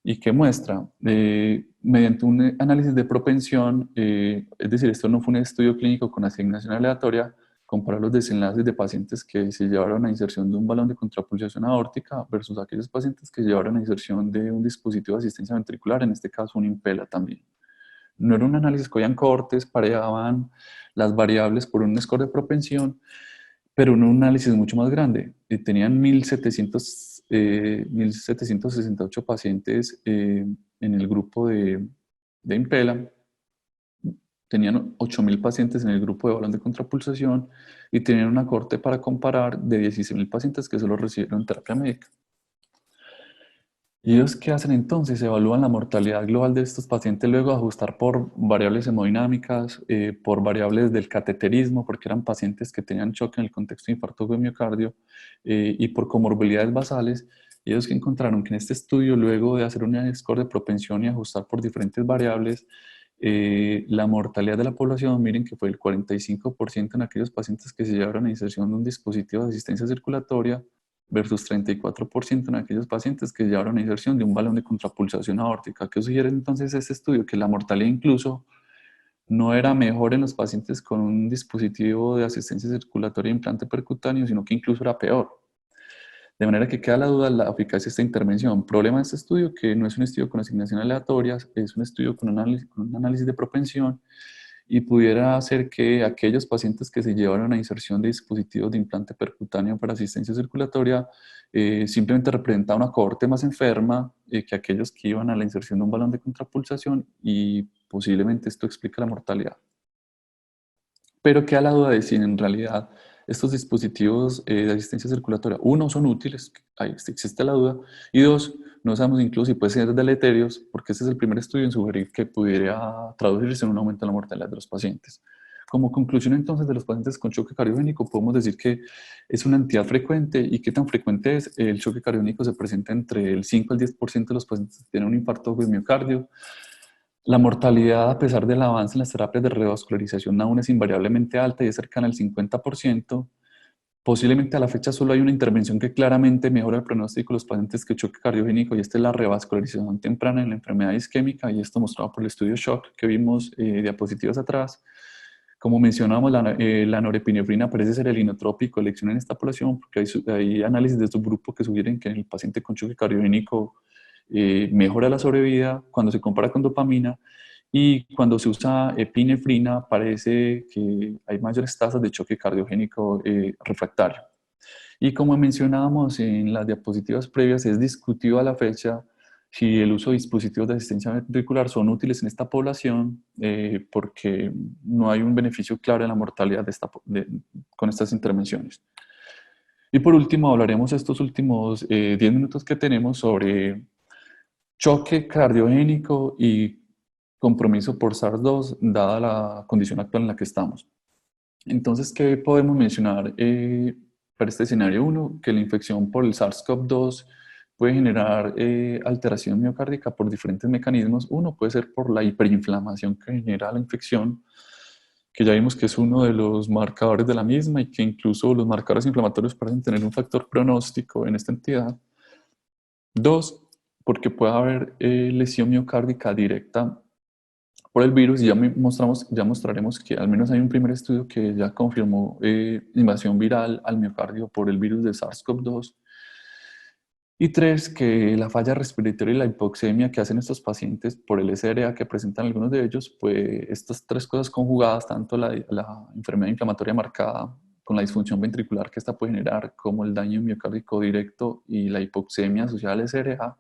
Speaker 1: y que muestra, mediante un análisis de propensión, es decir, esto no fue un estudio clínico con asignación aleatoria, comparar los desenlaces de pacientes que se llevaron a inserción de un balón de contrapulsación aórtica versus aquellos pacientes que llevaron a inserción de un dispositivo de asistencia ventricular, en este caso un Impella también. No era un análisis que habían cohortes, pareaban las variables por un score de propensión, pero un análisis mucho más grande. Tenían 1.768 pacientes en el grupo de Impella, tenían 8.000 pacientes en el grupo de balón de contrapulsación y tenían una corte para comparar de 16.000 pacientes que solo recibieron terapia médica. ¿Y ellos qué hacen entonces? Evalúan la mortalidad global de estos pacientes, luego de ajustar por variables hemodinámicas, por variables del cateterismo, porque eran pacientes que tenían choque en el contexto de infarto de miocardio, y por comorbilidades basales. Y ellos que encontraron que en este estudio, luego de hacer un score de propensión y ajustar por diferentes variables, la mortalidad de la población, miren que fue el 45% en aquellos pacientes que se llevaron a inserción de un dispositivo de asistencia circulatoria, versus 34% en aquellos pacientes que llevaron a inserción de un balón de contrapulsación aórtica. ¿Qué sugiere entonces este estudio? Que la mortalidad incluso no era mejor en los pacientes con un dispositivo de asistencia circulatoria de implante percutáneo, sino que incluso era peor. De manera que queda la duda de la eficacia de esta intervención. Problema de este estudio, que no es un estudio con asignación aleatoria, es un estudio con un análisis de propensión, y pudiera hacer que aquellos pacientes que se llevaron a inserción de dispositivos de implante percutáneo para asistencia circulatoria simplemente representaba una cohorte más enferma que aquellos que iban a la inserción de un balón de contrapulsación, y posiblemente esto explica la mortalidad. Pero queda la duda de si en realidad estos dispositivos de asistencia circulatoria, uno, son útiles, ahí existe la duda, y dos, no sabemos incluso si pueden ser deleterios, porque este es el primer estudio en sugerir que pudiera traducirse en un aumento en la mortalidad de los pacientes. Como conclusión entonces de los pacientes con choque cardiogénico, podemos decir que es una entidad frecuente. ¿Y qué tan frecuente es? El choque cardiogénico se presenta entre el 5 al 10% de los pacientes que tienen un infarto de miocardio. La mortalidad, a pesar del avance en las terapias de revascularización, aún es invariablemente alta y es cercana al 50%. Posiblemente a la fecha solo hay una intervención que claramente mejora el pronóstico de los pacientes que choque cardiogénico, y esta es la revascularización temprana en la enfermedad isquémica, y esto mostrado por el estudio SHOCK que vimos diapositivas atrás. Como mencionábamos, la norepinefrina parece ser el inotrópico de elección en esta población, porque hay análisis de subgrupo que sugieren que en el paciente con choque cardiogénico mejora la sobrevida cuando se compara con dopamina, y cuando se usa epinefrina parece que hay mayores tasas de choque cardiogénico refractario. Y como mencionábamos en las diapositivas previas, es discutido a la fecha si el uso de dispositivos de asistencia ventricular son útiles en esta población, porque no hay un beneficio claro en la mortalidad con estas intervenciones. Y por último, hablaremos estos últimos 10 minutos que tenemos sobre choque cardiogénico y compromiso por SARS-2, dada la condición actual en la que estamos. Entonces, ¿qué podemos mencionar para este escenario? Uno, que la infección por el SARS-CoV-2 puede generar alteración miocárdica por diferentes mecanismos. Uno puede ser por la hiperinflamación que genera la infección, que ya vimos que es uno de los marcadores de la misma, y que incluso los marcadores inflamatorios parecen tener un factor pronóstico en esta entidad. Dos, porque puede haber lesión miocárdica directa por el virus, y ya mostraremos que al menos hay un primer estudio que ya confirmó invasión viral al miocardio por el virus de SARS-CoV-2. Y tres, que la falla respiratoria y la hipoxemia que hacen estos pacientes por el SRA que presentan algunos de ellos, pues estas tres cosas conjugadas, tanto la enfermedad inflamatoria marcada con la disfunción ventricular que esta puede generar, como el daño miocárdico directo y la hipoxemia asociada al SRA,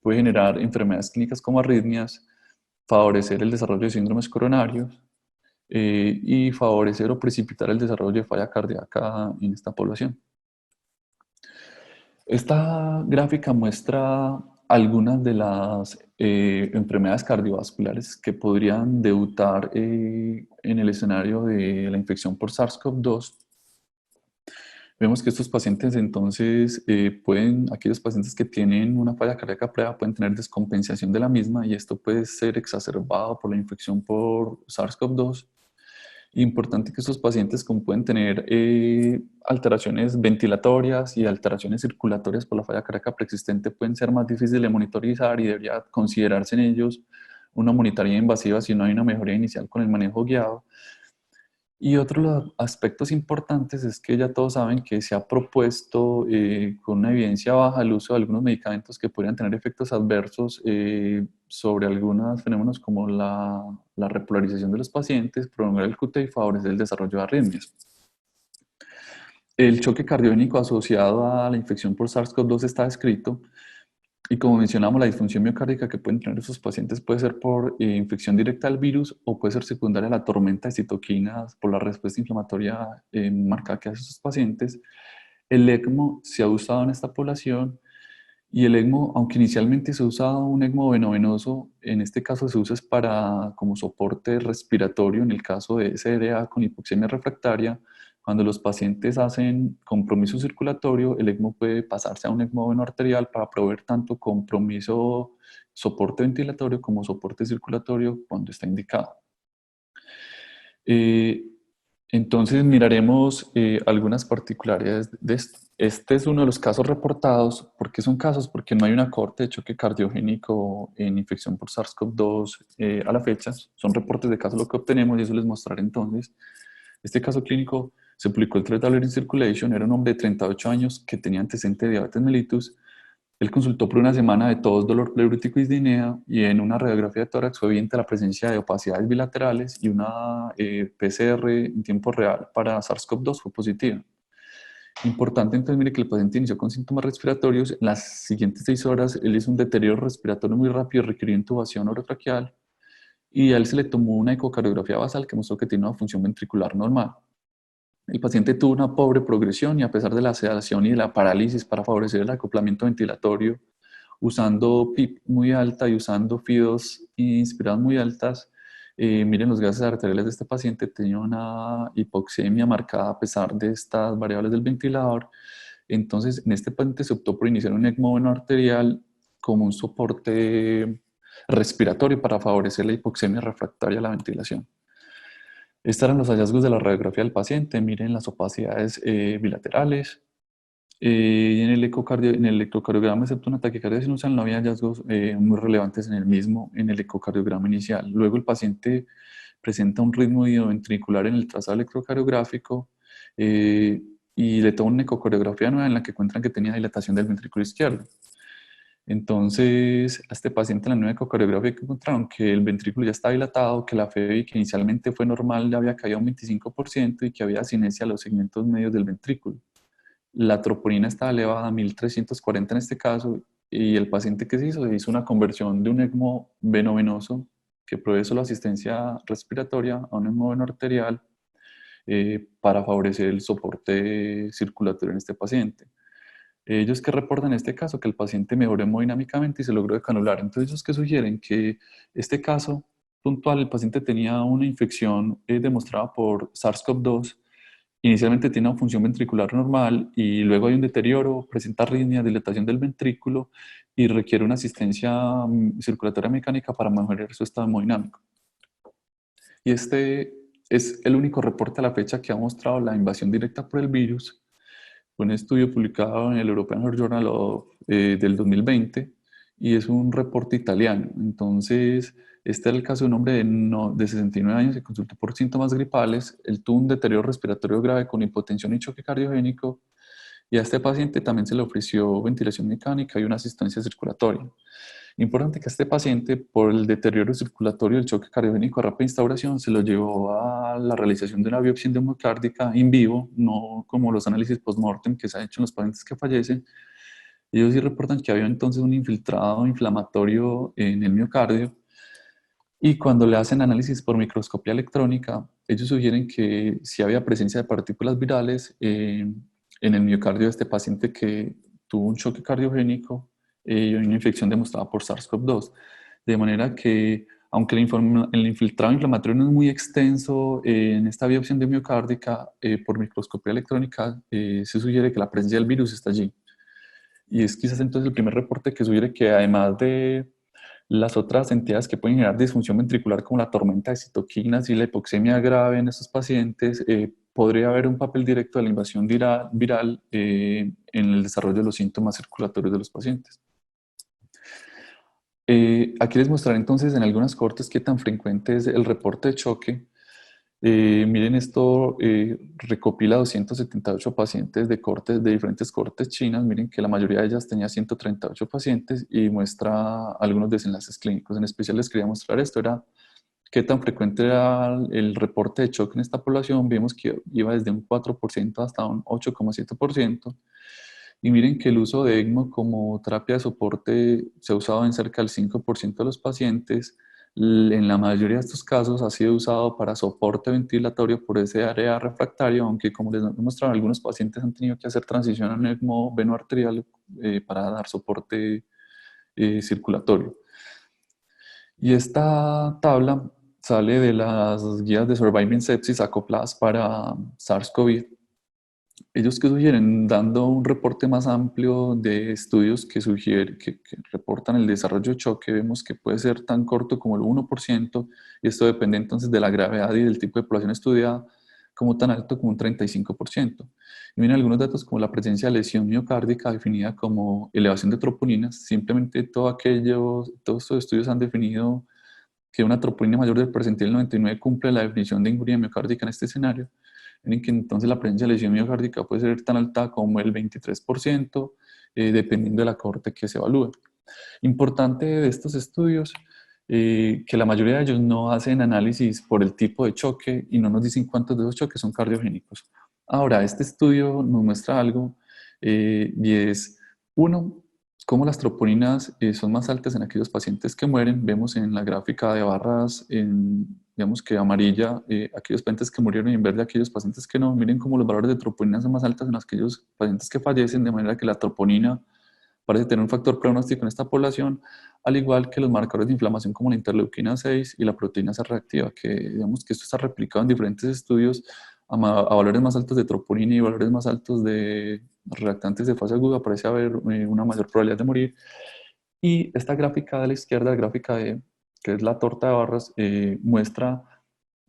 Speaker 1: puede generar enfermedades clínicas como arritmias, favorecer el desarrollo de síndromes coronarios y favorecer o precipitar el desarrollo de falla cardíaca en esta población. Esta gráfica muestra algunas de las enfermedades cardiovasculares que podrían debutar en el escenario de la infección por SARS-CoV-2. Vemos que estos pacientes entonces aquellos pacientes que tienen una falla cardíaca previa pueden tener descompensación de la misma y esto puede ser exacerbado por la infección por SARS-CoV-2. Importante que estos pacientes como pueden tener alteraciones ventilatorias y alteraciones circulatorias por la falla cardíaca preexistente pueden ser más difíciles de monitorizar y debería considerarse en ellos una monitoría invasiva si no hay una mejoría inicial con el manejo guiado. Y otro de los aspectos importantes es que ya todos saben que se ha propuesto con una evidencia baja el uso de algunos medicamentos que podrían tener efectos adversos sobre algunos fenómenos como la repolarización de los pacientes, prolongar el QT y favorecer el desarrollo de arritmias. El choque cardiogénico asociado a la infección por SARS-CoV-2 está descrito. Y como mencionamos, la disfunción miocárdica que pueden tener esos pacientes puede ser por infección directa del virus o puede ser secundaria a la tormenta de citoquinas por la respuesta inflamatoria marcada que hacen esos pacientes. El ECMO se ha usado en esta población y el ECMO, aunque inicialmente se ha usado un ECMO venovenoso, en este caso se usa como soporte respiratorio en el caso de SRA con hipoxemia refractaria. Cuando los pacientes hacen compromiso circulatorio, el ECMO puede pasarse a un ECMO venoarterial para proveer tanto soporte ventilatorio como soporte circulatorio cuando está indicado. Entonces miraremos algunas particularidades de esto. Este es uno de los casos reportados. ¿Por qué son casos? Porque no hay una cohorte de choque cardiogénico en infección por SARS-CoV-2 a la fecha. Son reportes de casos lo que obtenemos y eso les mostraré entonces. Este caso clínico se publicó el 3 de abril en Circulation. Era un hombre de 38 años que tenía antecedente de diabetes mellitus. Él consultó por una semana de tos, dolor pleurítico y disnea y en una radiografía de tórax fue evidente la presencia de opacidades bilaterales y una PCR en tiempo real para SARS-CoV-2 fue positiva. Importante entonces, mire que el paciente inició con síntomas respiratorios. En las siguientes 6 horas él hizo un deterioro respiratorio muy rápido, requirió intubación orotraqueal y a él se le tomó una ecocardiografía basal que mostró que tiene una función ventricular normal. El paciente tuvo una pobre progresión y a pesar de la sedación y de la parálisis para favorecer el acoplamiento ventilatorio, usando PIP muy alta y usando FI2 inspiradas muy altas, miren los gases arteriales de este paciente tenía una hipoxemia marcada a pesar de estas variables del ventilador. Entonces, en este paciente se optó por iniciar un ECMO venoarterial como un soporte respiratorio para favorecer la hipoxemia refractaria a la ventilación. Estos eran los hallazgos de la radiografía del paciente. Miren las opacidades bilaterales. En el ecocardiograma, excepto una taquicardia sinusal, no había hallazgos muy relevantes en el ecocardiograma inicial. Luego el paciente presenta un ritmo ventricular en el trazado electrocardiográfico y le toma una ecocardiografía nueva en la que encuentran que tenía dilatación del ventrículo izquierdo. Entonces, a este paciente en la nueva ecocardiografía que encontraron que el ventrículo ya está dilatado, que la FEBI que inicialmente fue normal ya había caído un 25% y que había asinesia a los segmentos medios del ventrículo. La troponina estaba elevada a 1340 en este caso y el paciente que se hizo una conversión de un ECMO venovenoso que provee solo asistencia respiratoria a un ECMO venoarterial para favorecer el soporte circulatorio en este paciente. Ellos que reportan en este caso que el paciente mejoró hemodinámicamente y se logró decanular. Entonces ellos que sugieren que este caso puntual, el paciente tenía una infección demostrada por SARS-CoV-2. Inicialmente tiene una función ventricular normal y luego hay un deterioro, presenta arritmia, dilatación del ventrículo y requiere una asistencia circulatoria mecánica para mejorar su estado hemodinámico. Y este es el único reporte a la fecha que ha mostrado la invasión directa por el virus. Un estudio publicado en el European Heart Journal del 2020 y es un reporte italiano. Entonces, este era el caso de un hombre de 69 años que consultó por síntomas gripales. Él tuvo un deterioro respiratorio grave con hipotensión y choque cardiogénico y a este paciente también se le ofreció ventilación mecánica y una asistencia circulatoria. Importante que a este paciente, por el deterioro circulatorio del choque cardiogénico a rápida instauración, se lo llevó a la realización de una biopsia endocárdica in vivo, no como los análisis post-mortem que se han hecho en los pacientes que fallecen. Ellos sí reportan que había entonces un infiltrado inflamatorio en el miocardio, y cuando le hacen análisis por microscopía electrónica, ellos sugieren que si había presencia de partículas virales en el miocardio de este paciente que tuvo un choque cardiogénico y una infección demostrada por SARS-CoV-2. De manera que, aunque el infiltrado inflamatorio no es muy extenso en esta biopsia endocárdica, por microscopía electrónica se sugiere que la presencia del virus está allí. Y es quizás entonces el primer reporte que sugiere que, además de las otras entidades que pueden generar disfunción ventricular, como la tormenta de citoquinas y la hipoxemia grave en estos pacientes, podría haber un papel directo de la invasión viral en el desarrollo de los síntomas circulatorios de los pacientes. Aquí les mostraré entonces en algunas cortes qué tan frecuente es el reporte de choque. Miren, esto recopila 278 pacientes de diferentes cortes chinas. Miren que la mayoría de ellas tenía 138 pacientes y muestra algunos desenlaces clínicos. En especial les quería mostrar esto, era qué tan frecuente era el reporte de choque en esta población. Vimos que iba desde un 4% hasta un 8,7%. Y miren que el uso de ECMO como terapia de soporte se ha usado en cerca del 5% de los pacientes. En la mayoría de estos casos ha sido usado para soporte ventilatorio por ese área refractaria, aunque, como les he mostrado, algunos pacientes han tenido que hacer transición a un ECMO venoarterial para dar soporte circulatorio. Y esta tabla sale de las guías de Surviving Sepsis acopladas para SARS-CoV. Ellos que sugieren, dando un reporte más amplio de estudios que reportan el desarrollo de choque, vemos que puede ser tan corto como el 1%, y esto depende entonces de la gravedad y del tipo de población estudiada, como tan alto como un 35%. Y miren algunos datos como la presencia de lesión miocárdica definida como elevación de troponinas. Simplemente todos estos estudios han definido que una troponina mayor del percentil 99 cumple la definición de injuria miocárdica en este escenario, en que entonces la presencia de lesión miocárdica puede ser tan alta como el 23%, dependiendo de la cohorte que se evalúe. Importante de estos estudios, que la mayoría de ellos no hacen análisis por el tipo de choque y no nos dicen cuántos de esos choques son cardiogénicos. Ahora, este estudio nos muestra algo, y es, uno, cómo las troponinas son más altas en aquellos pacientes que mueren. Vemos en la gráfica de barras, digamos que amarilla, aquellos pacientes que murieron, y en verde aquellos pacientes que no. Miren cómo los valores de troponina son más altos en aquellos pacientes que fallecen, de manera que la troponina parece tener un factor pronóstico en esta población, al igual que los marcadores de inflamación como la interleuquina 6 y la proteína C reactiva, que digamos que esto está replicado en diferentes estudios a valores más altos de troponina y valores más altos de reactantes de fase aguda. Parece haber una mayor probabilidad de morir. Y esta gráfica de la izquierda, la gráfica que es la torta de barras, muestra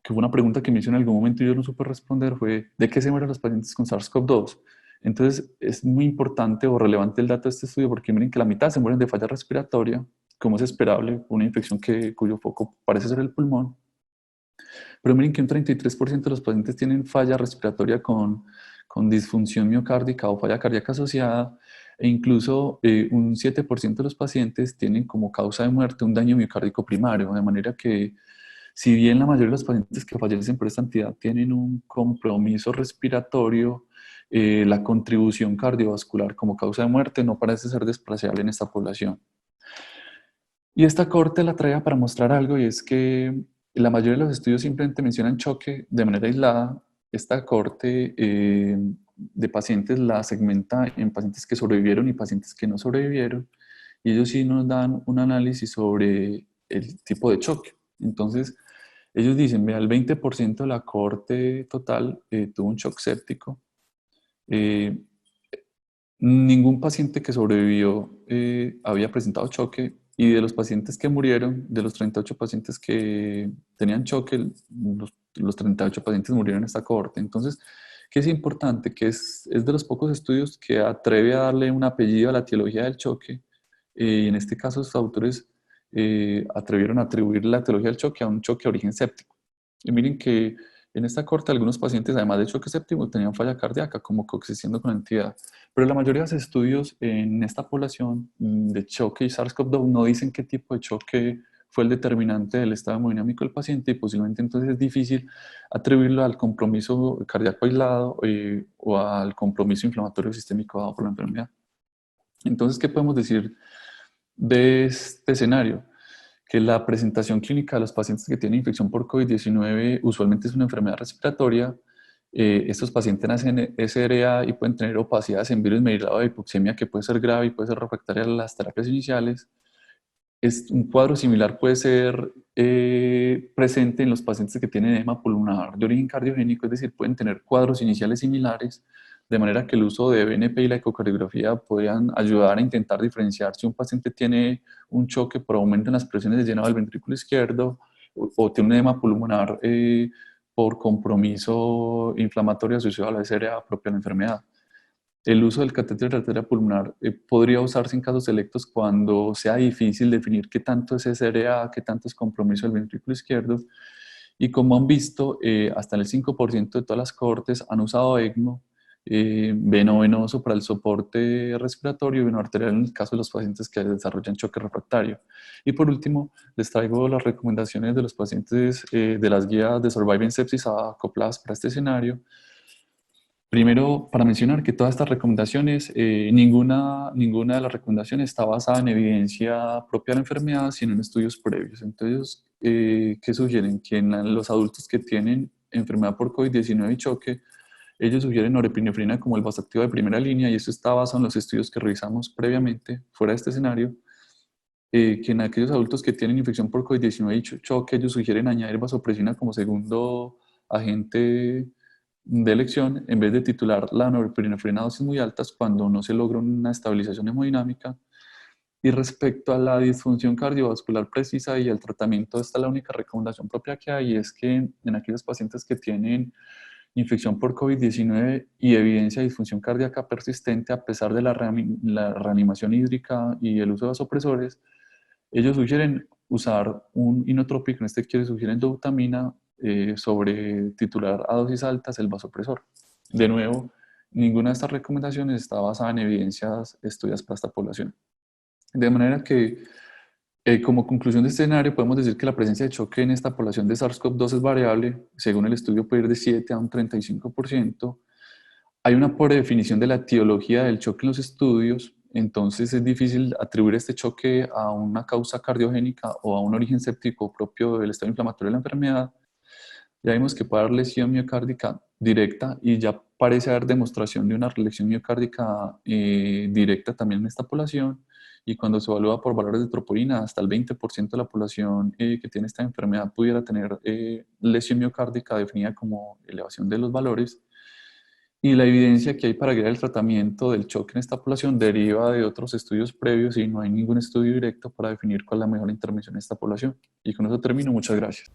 Speaker 1: que fue una pregunta que me hizo en algún momento y yo no supe responder, fue ¿de qué se mueren los pacientes con SARS-CoV-2? Entonces es muy importante o relevante el dato de este estudio, porque miren que la mitad se mueren de falla respiratoria, como es esperable, una infección cuyo foco parece ser el pulmón. Pero miren que un 33% de los pacientes tienen falla respiratoria con disfunción miocárdica o falla cardíaca asociada, e incluso un 7% de los pacientes tienen como causa de muerte un daño miocárdico primario, de manera que, si bien la mayoría de los pacientes que fallecen por esta entidad tienen un compromiso respiratorio, la contribución cardiovascular como causa de muerte no parece ser despreciable en esta población. Y esta corte la traía para mostrar algo, y es que la mayoría de los estudios simplemente mencionan choque de manera aislada. Esta corte de pacientes la segmenta en pacientes que sobrevivieron y pacientes que no sobrevivieron, y ellos sí nos dan un análisis sobre el tipo de choque. Entonces, ellos dicen, vea, el 20% de la cohorte total tuvo un shock séptico. Eh, Ningún paciente que sobrevivió había presentado choque, y de los pacientes que murieron, de los 38 pacientes que tenían choque, los 38 pacientes murieron en esta cohorte. Entonces, ¿qué es importante? Que es de los pocos estudios que atreve a darle un apellido a la etiología del choque, y en este caso los autores atrevieron a atribuir la etiología del choque a un choque de origen séptico. Y miren que en esta corte algunos pacientes, además de choque séptico, tenían falla cardíaca, como coexistiendo con la entidad. Pero la mayoría de los estudios en esta población de choque y SARS-CoV-2 no dicen qué tipo de choque fue el determinante del estado hemodinámico del paciente, y posiblemente entonces es difícil atribuirlo al compromiso cardíaco aislado o al compromiso inflamatorio sistémico dado por la enfermedad. Entonces, ¿qué podemos decir de este escenario? Que la presentación clínica de los pacientes que tienen infección por COVID-19 usualmente es una enfermedad respiratoria. Estos pacientes nacen SRA y pueden tener opacidades en virus mediado de hipoxemia que puede ser grave y puede ser refractaria a las terapias iniciales. Un cuadro similar puede ser presente en los pacientes que tienen edema pulmonar de origen cardiogénico, es decir, pueden tener cuadros iniciales similares, de manera que el uso de BNP y la ecocardiografía podrían ayudar a intentar diferenciar si un paciente tiene un choque por aumento en las presiones de llenado del ventrículo izquierdo o tiene un edema pulmonar por compromiso inflamatorio asociado a la SRA propia de la enfermedad. El uso del catéter de arteria pulmonar podría usarse en casos selectos cuando sea difícil definir qué tanto es SRA, qué tanto es compromiso del ventrículo izquierdo. Y como han visto, hasta el 5% de todas las cohortes han usado ECMO, veno-venoso para el soporte respiratorio y veno arterial en el caso de los pacientes que desarrollan choque refractario. Y por último, les traigo las recomendaciones de los pacientes de las guías de Surviving Sepsis acopladas para este escenario. Primero, para mencionar que todas estas recomendaciones, ninguna de las recomendaciones está basada en evidencia propia de la enfermedad, sino en estudios previos. Entonces, ¿qué sugieren? Que en los adultos que tienen enfermedad por COVID-19 y choque, ellos sugieren norepinefrina como el vasoactivo de primera línea, y eso está basado en los estudios que revisamos previamente, fuera de este escenario, que en aquellos adultos que tienen infección por COVID-19 y choque, ellos sugieren añadir vasopresina como segundo agente de elección en vez de titular la norepinefrina a dosis muy altas cuando no se logra una estabilización hemodinámica. Y respecto a la disfunción cardiovascular precisa y el tratamiento, esta es la única recomendación propia que hay, es que en aquellos pacientes que tienen infección por COVID-19 y evidencia de disfunción cardíaca persistente a pesar de la reanimación hídrica y el uso de vasopresores, ellos sugieren usar un inotrópico, en este caso sugieren dobutamina, sobre titular a dosis altas el vasopresor. De nuevo, ninguna de estas recomendaciones está basada en evidencias estudiadas para esta población. De manera que, como conclusión de este escenario, podemos decir que la presencia de choque en esta población de SARS-CoV-2 es variable. Según el estudio, puede ir de 7 a un 35%. Hay una pobre definición de la etiología del choque en los estudios, entonces es difícil atribuir este choque a una causa cardiogénica o a un origen séptico propio del estado inflamatorio de la enfermedad. Ya vimos que puede haber lesión miocárdica directa y ya parece haber demostración de una lesión miocárdica directa también en esta población. Y cuando se evalúa por valores de troponina, hasta el 20% de la población que tiene esta enfermedad pudiera tener lesión miocárdica definida como elevación de los valores. Y la evidencia que hay para guiar el tratamiento del choque en esta población deriva de otros estudios previos y no hay ningún estudio directo para definir cuál es la mejor intervención en esta población. Y con eso termino. Muchas gracias.